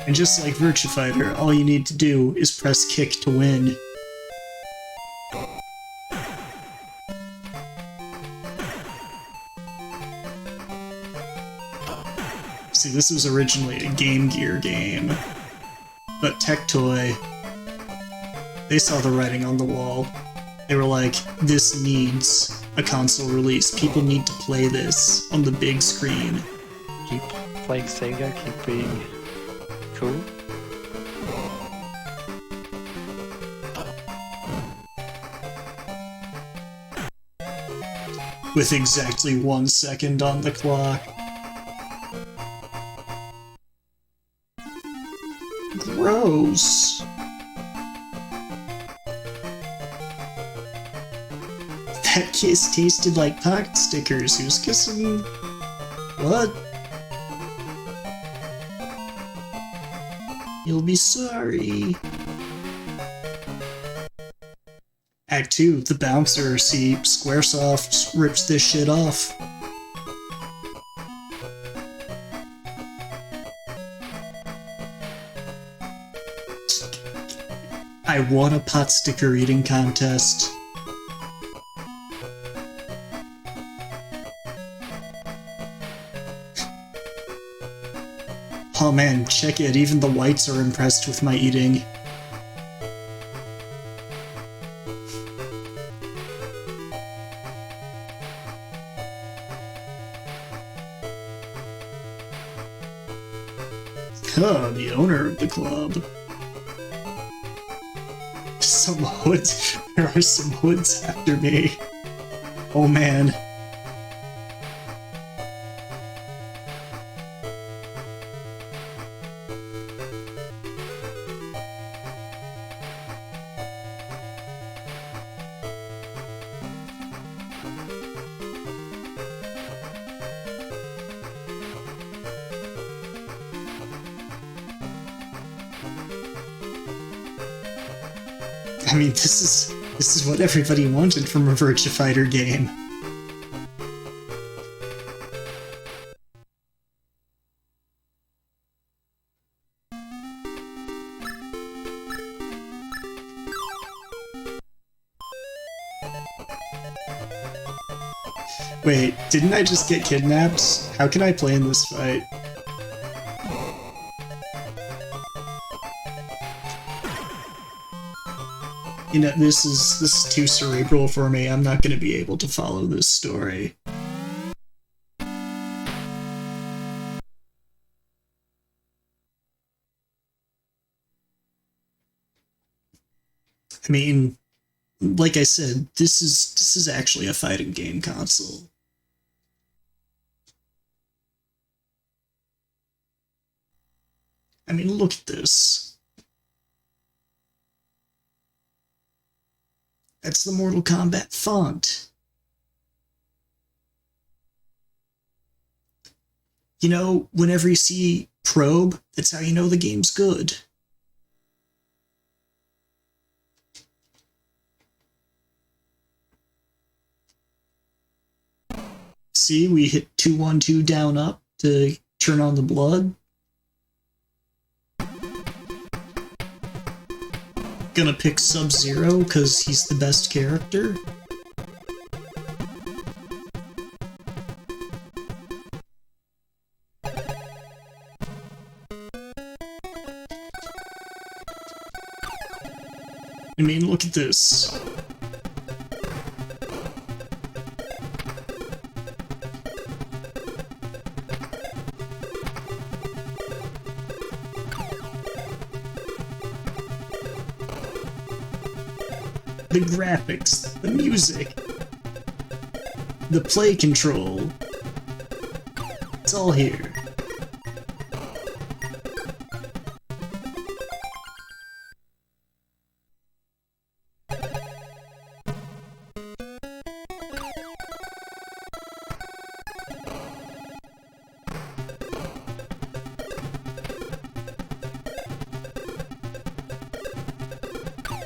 And just like Virtua Fighter, all you need to do is press kick to win. See, this was originally a Game Gear game, but Tectoy, they saw the writing on the wall. They were like, this needs a console release. People need to play this on the big screen. Keep playing Sega, keep being cool. With exactly 1 second on the clock. Gross. That kiss tasted like pocket stickers. Who's kissing? What? You'll be sorry. Act 2, the bouncer. See, Squaresoft rips this shit off. I won a pot sticker eating contest. Oh man, check it, even the whites are impressed with my eating. The owner of the club. Some hoods. There are some hoods after me. Oh man. I mean, this is what everybody wanted from a Virtua Fighter game. Wait, didn't I just get kidnapped? How can I play in this fight? You know, this is too cerebral for me. I'm not gonna be able to follow this story. I mean, like I said, this is actually a fighting game console. I mean, look at this. That's the Mortal Kombat font. You know, whenever you see probe, that's how you know the game's good. See, we hit 2-1-2 down up to turn on the blood. Gonna pick Sub-Zero because he's the best character. I mean, look at this. The graphics, the music, the play control, it's all here.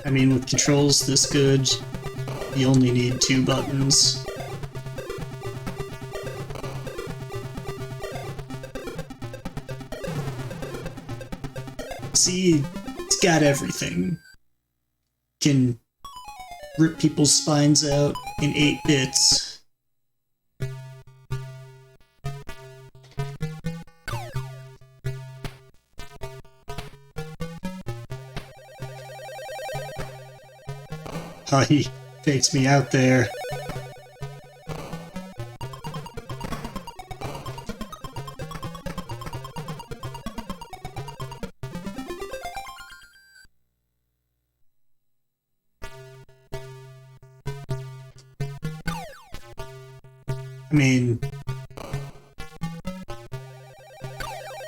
I mean, with controls this good, you only need 2 buttons. See, it's got everything. Can rip people's spines out in 8 bits. Oh, he faked me out there. I mean,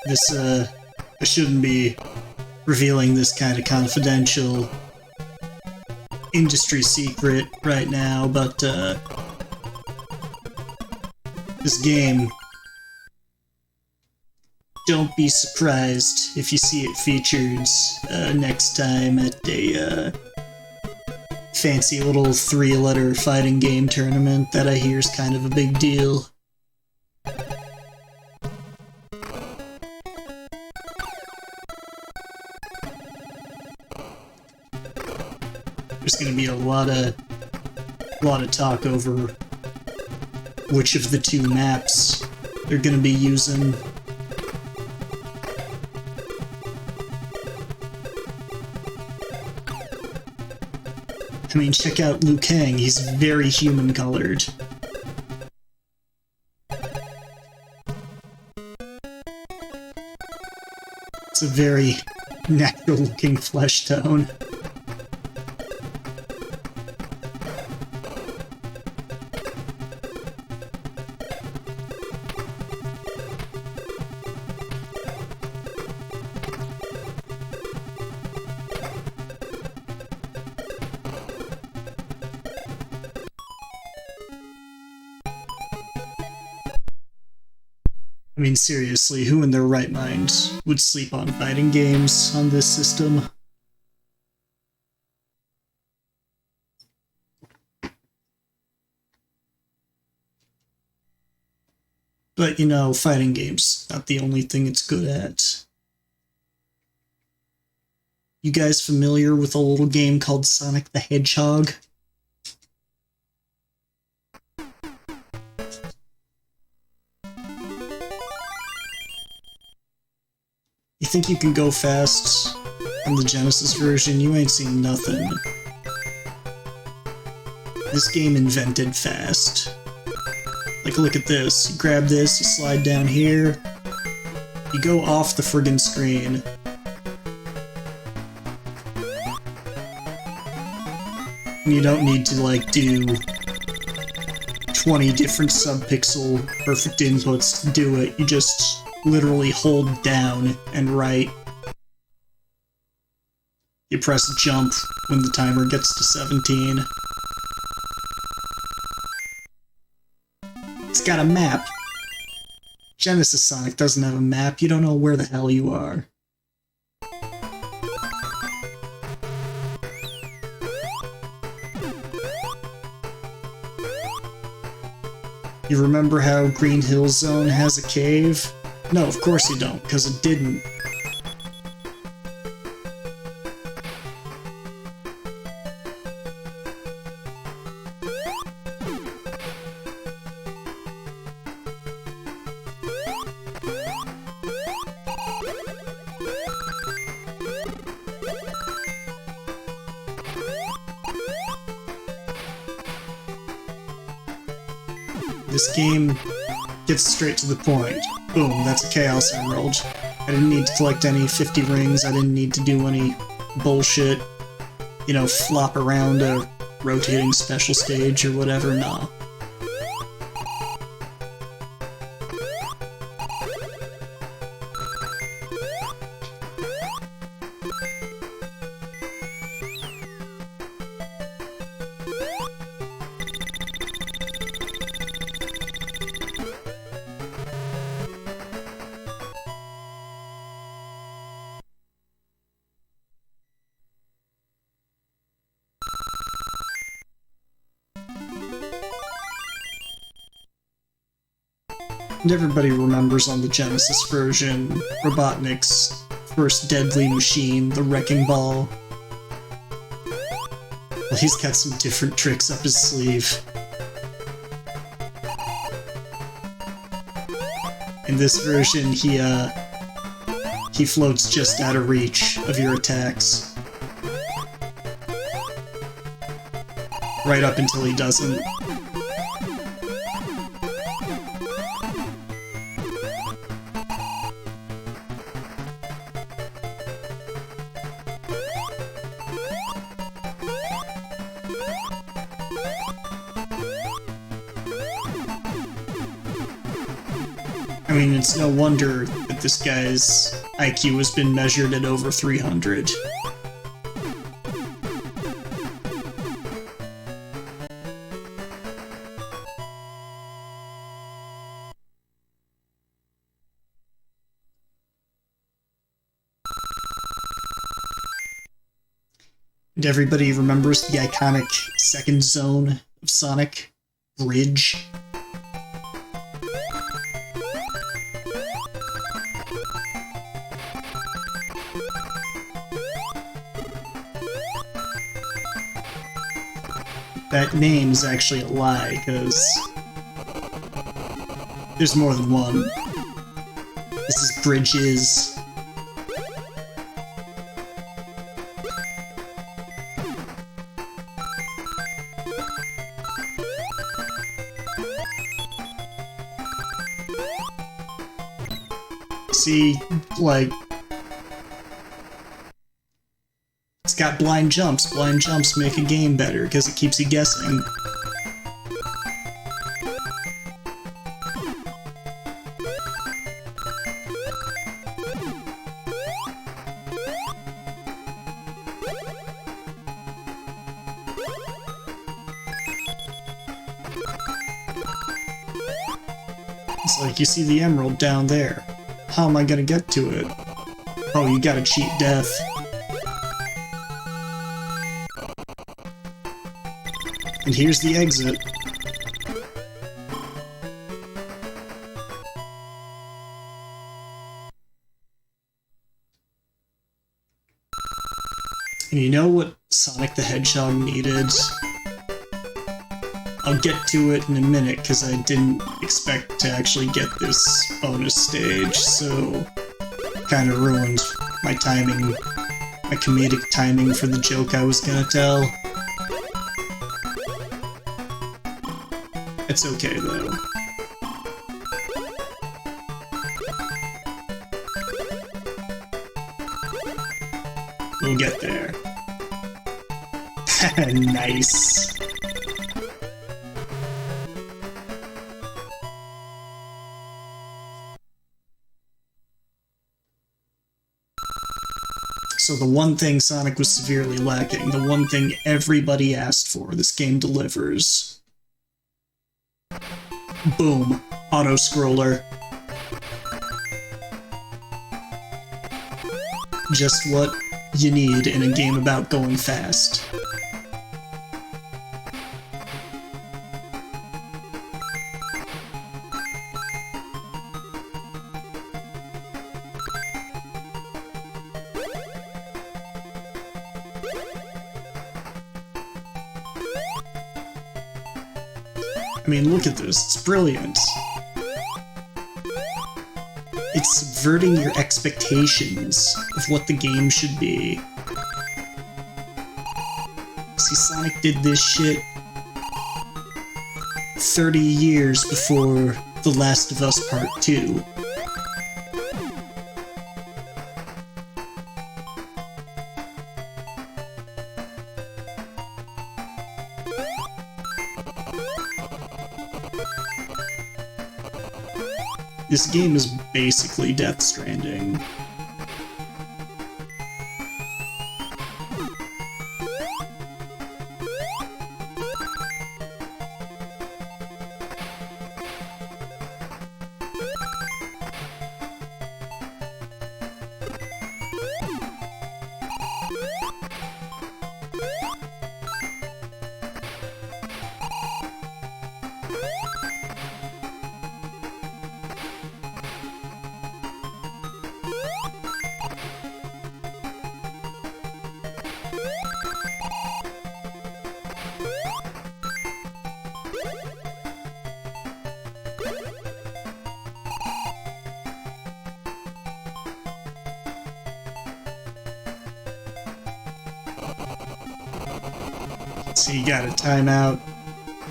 this, I shouldn't be revealing this kind of confidential industry secret right now, but this game, don't be surprised if you see it featured next time at a fancy little 3-letter fighting game tournament that I hear is kind of a big deal. There's gonna be a lot of talk over which of the 2 maps they're gonna be using. I mean, check out Liu Kang, he's very human-colored. It's a very natural-looking flesh tone. I mean, seriously, who in their right mind would sleep on fighting games on this system? But, you know, fighting games, not the only thing it's good at. You guys familiar with a little game called Sonic the Hedgehog? You think you can go fast on the Genesis version? You ain't seen nothing. This game invented fast. Like, look at this. You grab this, you slide down here, you go off the friggin' screen. And you don't need to, like, do 20 different subpixel perfect inputs to do it. You just literally hold down and right. You press jump when the timer gets to 17. It's got a map. Genesis Sonic doesn't have a map. You don't know where the hell you are. You remember how Green Hill Zone has a cave? No, of course you don't, because it didn't. This game gets straight to the point. Boom, that's a Chaos Emerald. I didn't need to collect any 50 rings, I didn't need to do any bullshit, you know, flop around a rotating special stage or whatever, nah. And everybody remembers on the Genesis version, Robotnik's first deadly machine, the Wrecking Ball. Well, he's got some different tricks up his sleeve. In this version, he floats just out of reach of your attacks. Right up until he doesn't. I mean, it's no wonder that this guy's IQ has been measured at over 300. And everybody remembers the iconic second zone of Sonic, Bridge. That name is actually a lie, because there's more than one. This is Bridges. See, like, it's got blind jumps. Blind jumps make a game better because it keeps you guessing. It's like, you see the emerald down there. How am I gonna get to it? Oh, you gotta cheat death. And here's the exit. And you know what Sonic the Hedgehog needed? I'll get to it in a minute, because I didn't expect to actually get this bonus stage, so kind of ruined my timing, my comedic timing for the joke I was gonna tell. It's okay, though. We'll get there. Nice. So the one thing Sonic was severely lacking, the one thing everybody asked for, this game delivers. Boom. Auto-scroller. Just what you need in a game about going fast. I mean, look at this. It's brilliant. It's subverting your expectations of what the game should be. See, Sonic did this shit 30 years before The Last of Us Part 2. This game is basically Death Stranding. So you gotta time out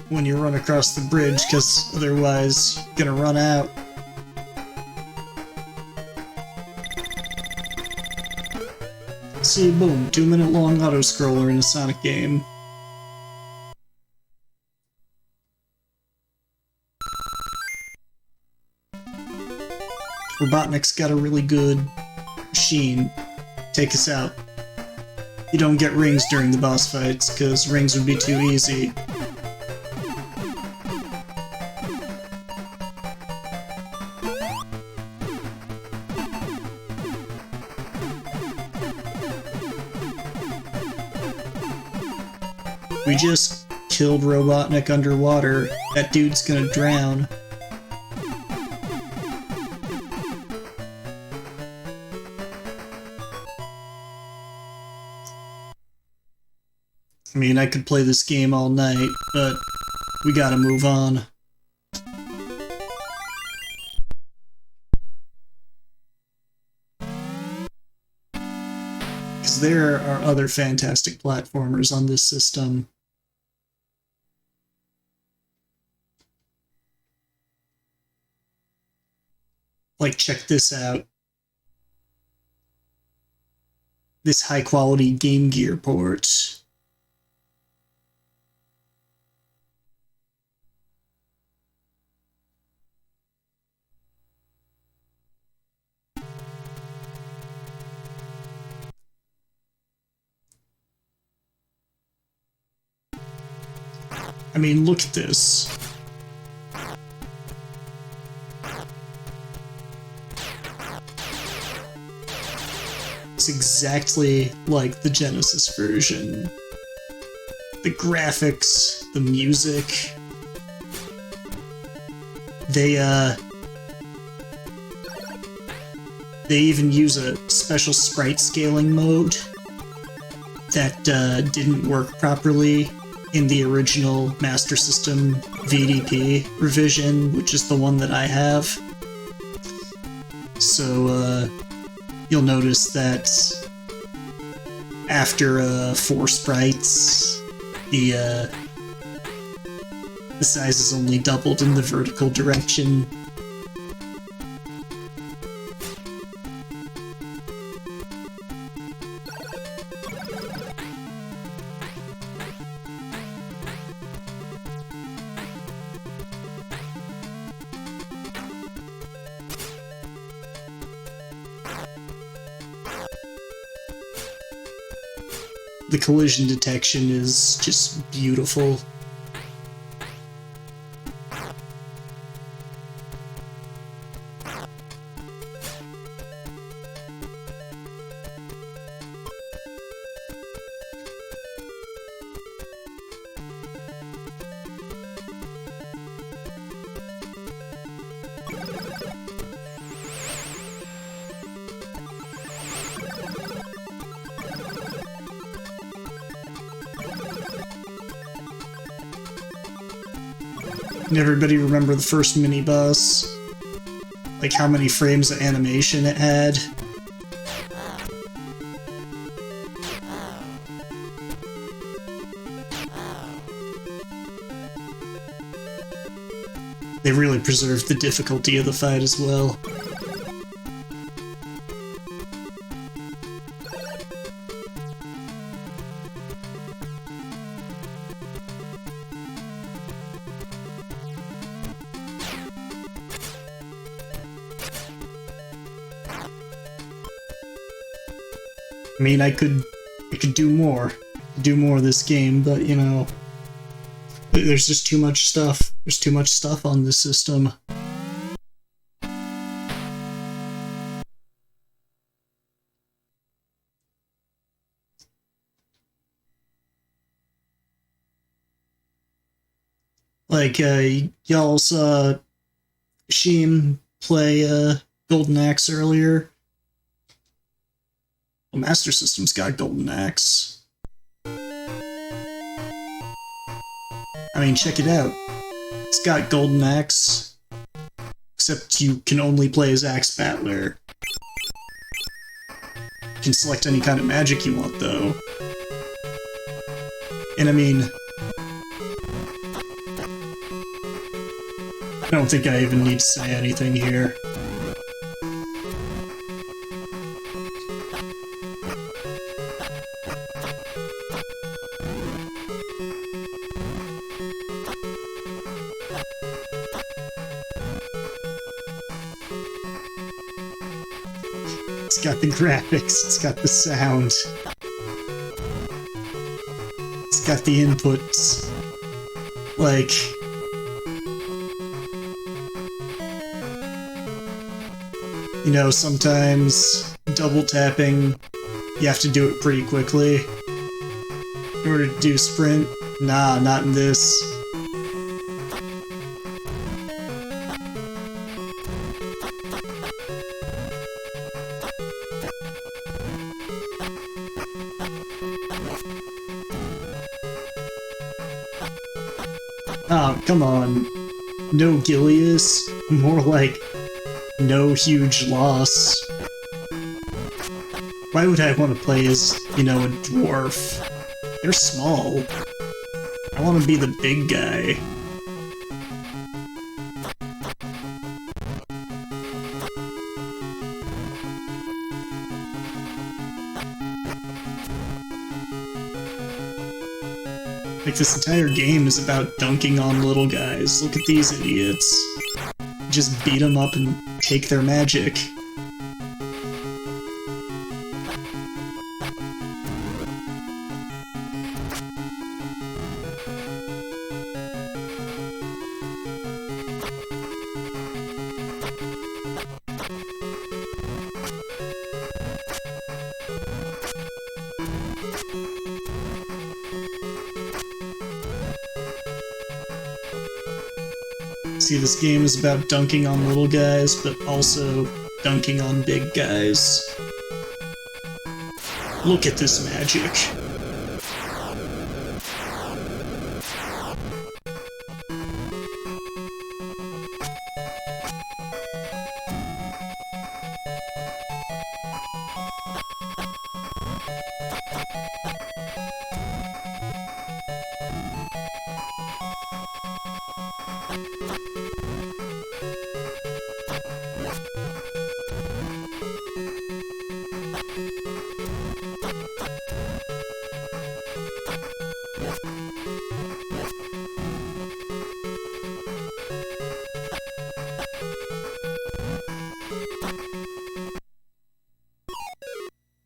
when you run across the bridge, because otherwise you're gonna run out. See, boom, 2-minute long auto-scroller in a Sonic game. Robotnik's got a really good machine. Take us out. You don't get rings during the boss fights, because rings would be too easy. We just killed Robotnik underwater. That dude's gonna drown. I mean, I could play this game all night, but we gotta move on. Because there are other fantastic platformers on this system. Like, check this out. This high-quality Game Gear port. I mean, look at this. It's exactly like the Genesis version. The graphics, the music. They even use a special sprite scaling mode that didn't work properly in the original Master System VDP revision, which is the one that I have. So, you'll notice that after 4 sprites, the size is only doubled in the vertical direction. The collision detection is just beautiful. Can everybody remember the first mini-boss? Like how many frames of animation it had? They really preserved the difficulty of the fight as well. I mean, I could do more of this game, but you know, there's just too much stuff. There's too much stuff on this system. Like, y'all saw Sheem play Golden Axe earlier. Well, Master System's got Golden Axe. I mean, check it out. It's got Golden Axe, except you can only play as Axe Battler. You can select any kind of magic you want, though. And I mean, I don't think I even need to say anything here. It's got the graphics, it's got the sound. It's got the inputs. Like, you know, sometimes double tapping, you have to do it pretty quickly. In order to do sprint, nah, not in this. Oh, come on. No Gilius, more like no huge loss. Why would I want to play as, you know, a dwarf? They're small. I want to be the big guy. Like, this entire game is about dunking on little guys. Look at these idiots. Just beat them up and take their magic. See, this game is about dunking on little guys, but also dunking on big guys. Look at this magic.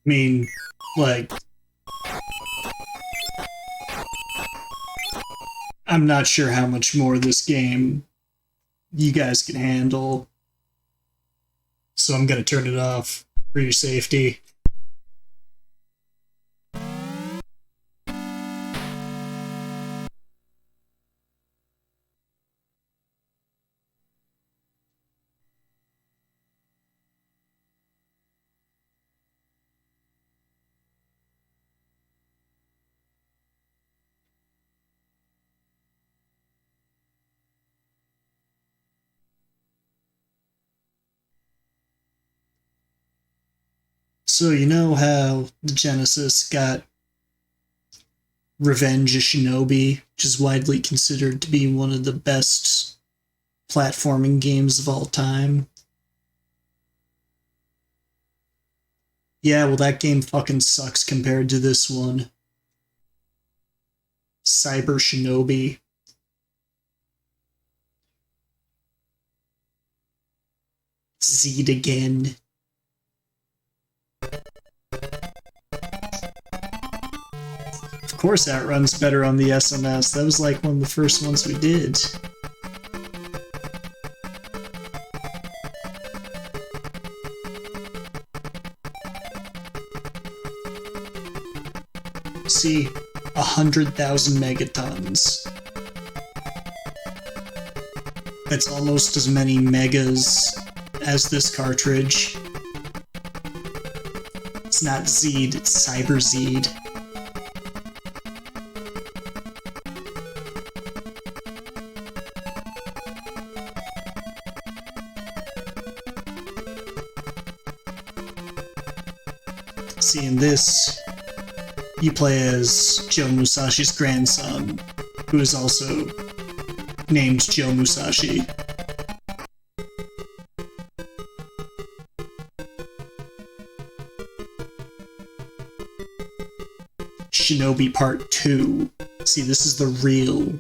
I mean, like, I'm not sure how much more of this game you guys can handle, so I'm gonna turn it off for your safety. So you know how the Genesis got Revenge of Shinobi, which is widely considered to be one of the best platforming games of all time? Yeah, well, that game fucking sucks compared to this one. Cyber Shinobi. Z'd again. Of course that runs better on the SMS. That was like one of the first ones we did. See, 100,000 megatons. That's almost as many megas as this cartridge. It's not Z'd, it's Cyber Z'd. See, in this, you play as Joe Musashi's grandson, who is also named Joe Musashi. Shinobi Part 2. See, this is the real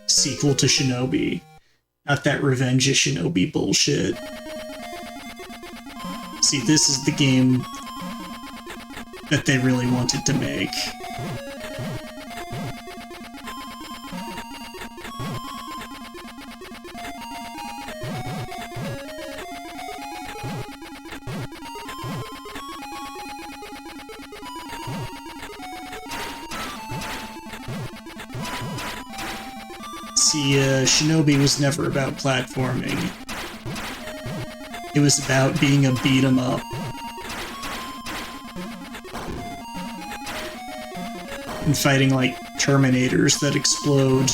sequel to Shinobi, not that Revenge of Shinobi bullshit. See, this is the game that they really wanted to make. See, Shinobi was never about platforming. It was about being a beat-em-up. And fighting like Terminators that explode.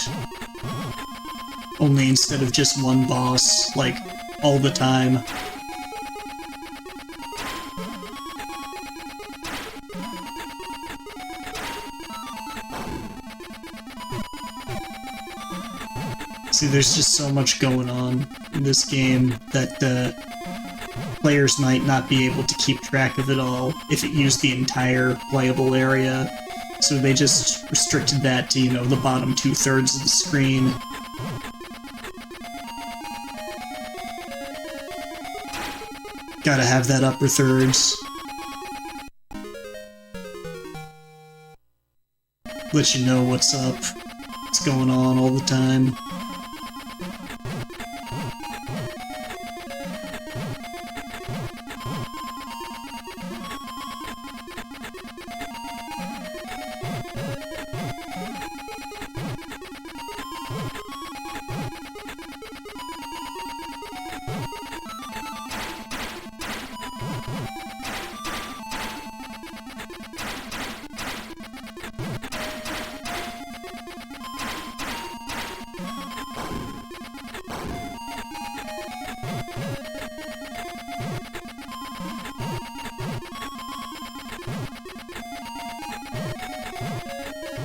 Only instead of just one boss, like, all the time. See, there's just so much going on in this game that players might not be able to keep track of it all if it used the entire playable area. So they just restricted that to, you know, the bottom 2/3 of the screen. Gotta have that upper thirds. Let you know what's up, what's going on all the time.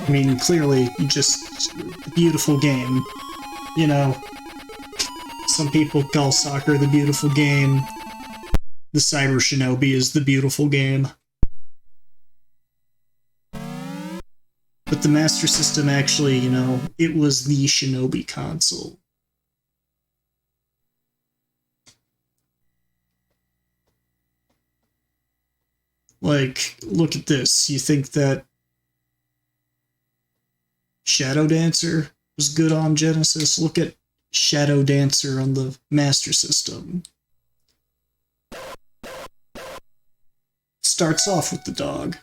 I mean, clearly, just a beautiful game. You know, some people call soccer the beautiful game. The Cyber Shinobi is the beautiful game. But the Master System actually, you know, it was the Shinobi console. Like, look at this. You think that Shadow Dancer was good on Genesis? Look at Shadow Dancer on the Master System. Starts off with the dog.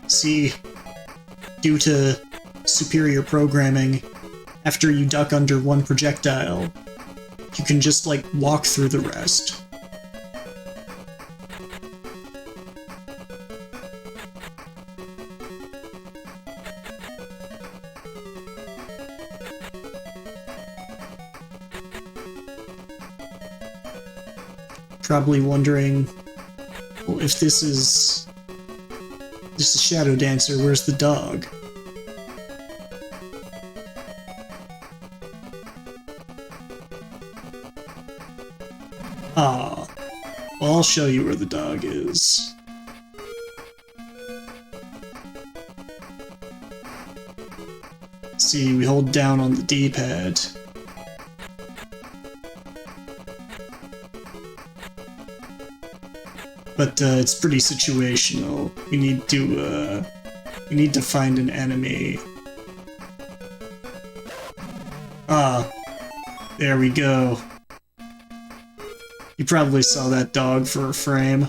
See, due to superior programming, after you duck under one projectile, you can just, like, walk through the rest. Probably wondering, well, if this is Shadow Dancer, where's the dog? Ah, well, I'll show you where the dog is. See, we hold down on the D-pad. But it's pretty situational. We need to find an enemy. Ah, there we go. You probably saw that dog for a frame.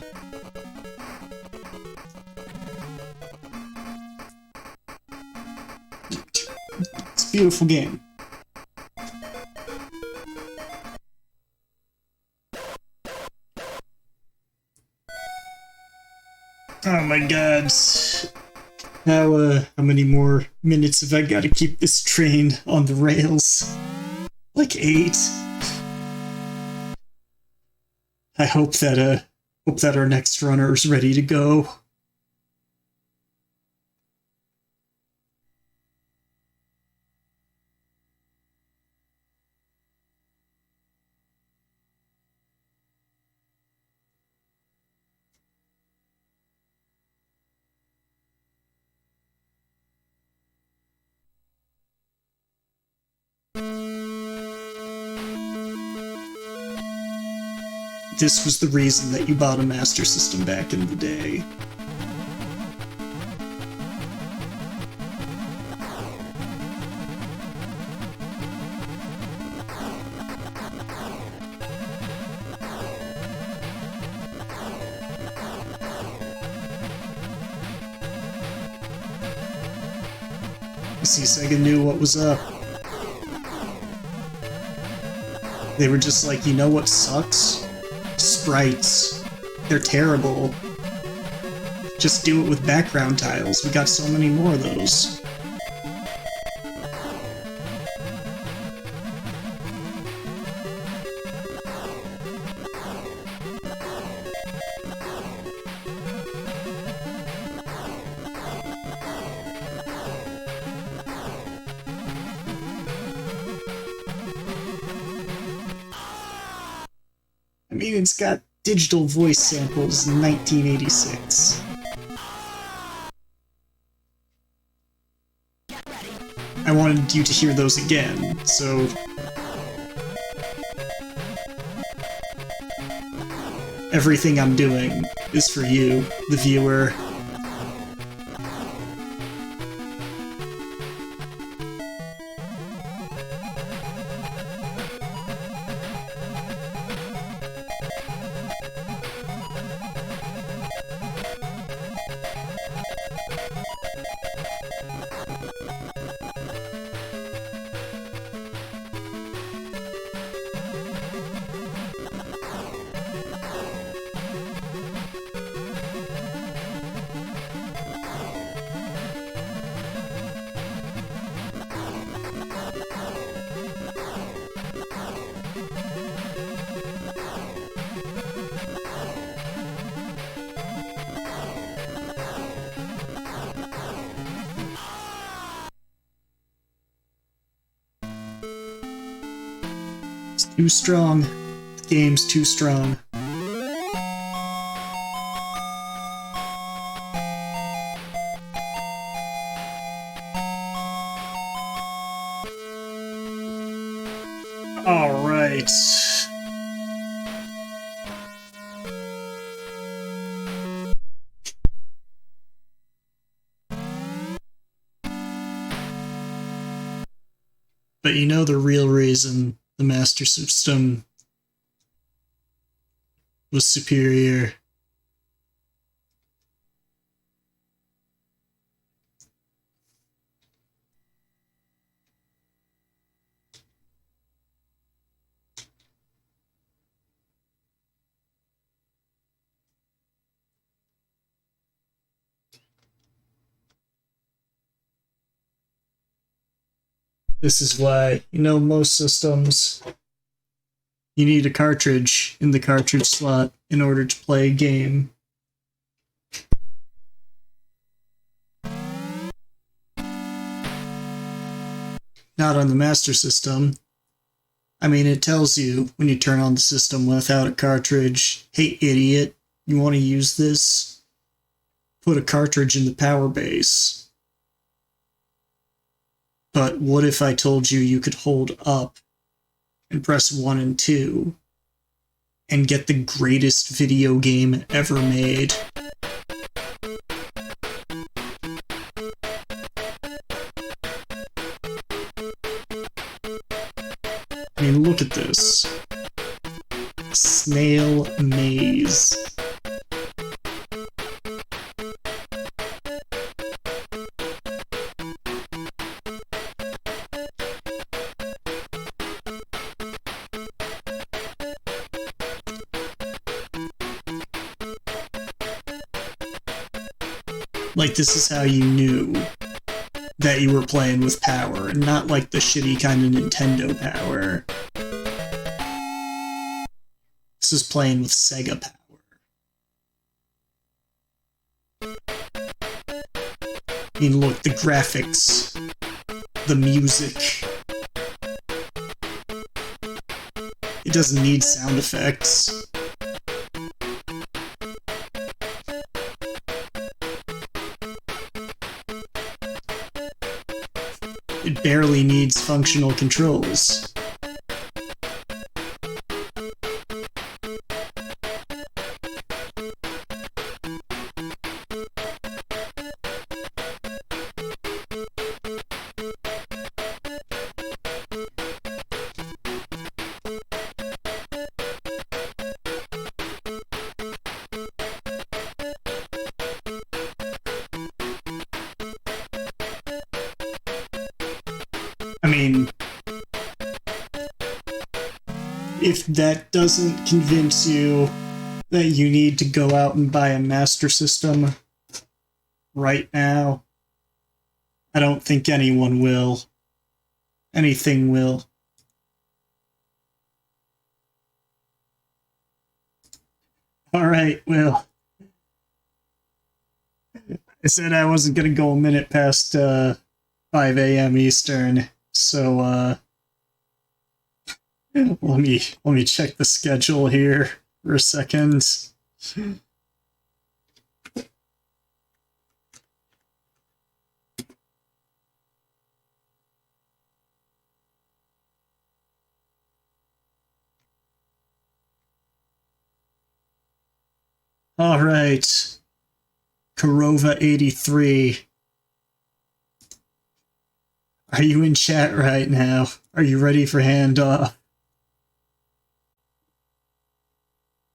It's a beautiful game. Oh my god. How many more minutes have I got to keep this train on the rails? Like 8. I hope that our next runner is ready to go. This was the reason that you bought a Master System back in the day. You see, Sega knew what was up. They were just like, you know what sucks? Sprites. They're terrible. Just do it with background tiles. We got so many more of those. I mean, it's got digital voice samples in 1986. I wanted you to hear those again, so... everything I'm doing is for you, the viewer. Too strong. The game's too strong. All right. But you know the real reason the Master System was superior. This is why, you know, most systems, you need a cartridge in the cartridge slot in order to play a game. Not on the Master System. I mean, it tells you when you turn on the system without a cartridge, hey idiot, you want to use this? Put a cartridge in the power base. But what if I told you you could hold up and press 1 and 2 and get the greatest video game ever made? I mean, look at this. Snail Maze. Like, this is how you knew that you were playing with power, and not like the shitty kind of Nintendo power. This is playing with Sega power. I mean, look, the graphics, the music. It doesn't need sound effects. It barely needs functional controls. I mean, if that doesn't convince you that you need to go out and buy a Master System right now, I don't think anyone will. Anything will. Alright, well, I said I wasn't gonna go a minute past 5 a.m. Eastern. So, let me check the schedule here for a second. All right, Korova83. Are you in chat right now? Are you ready for handoff?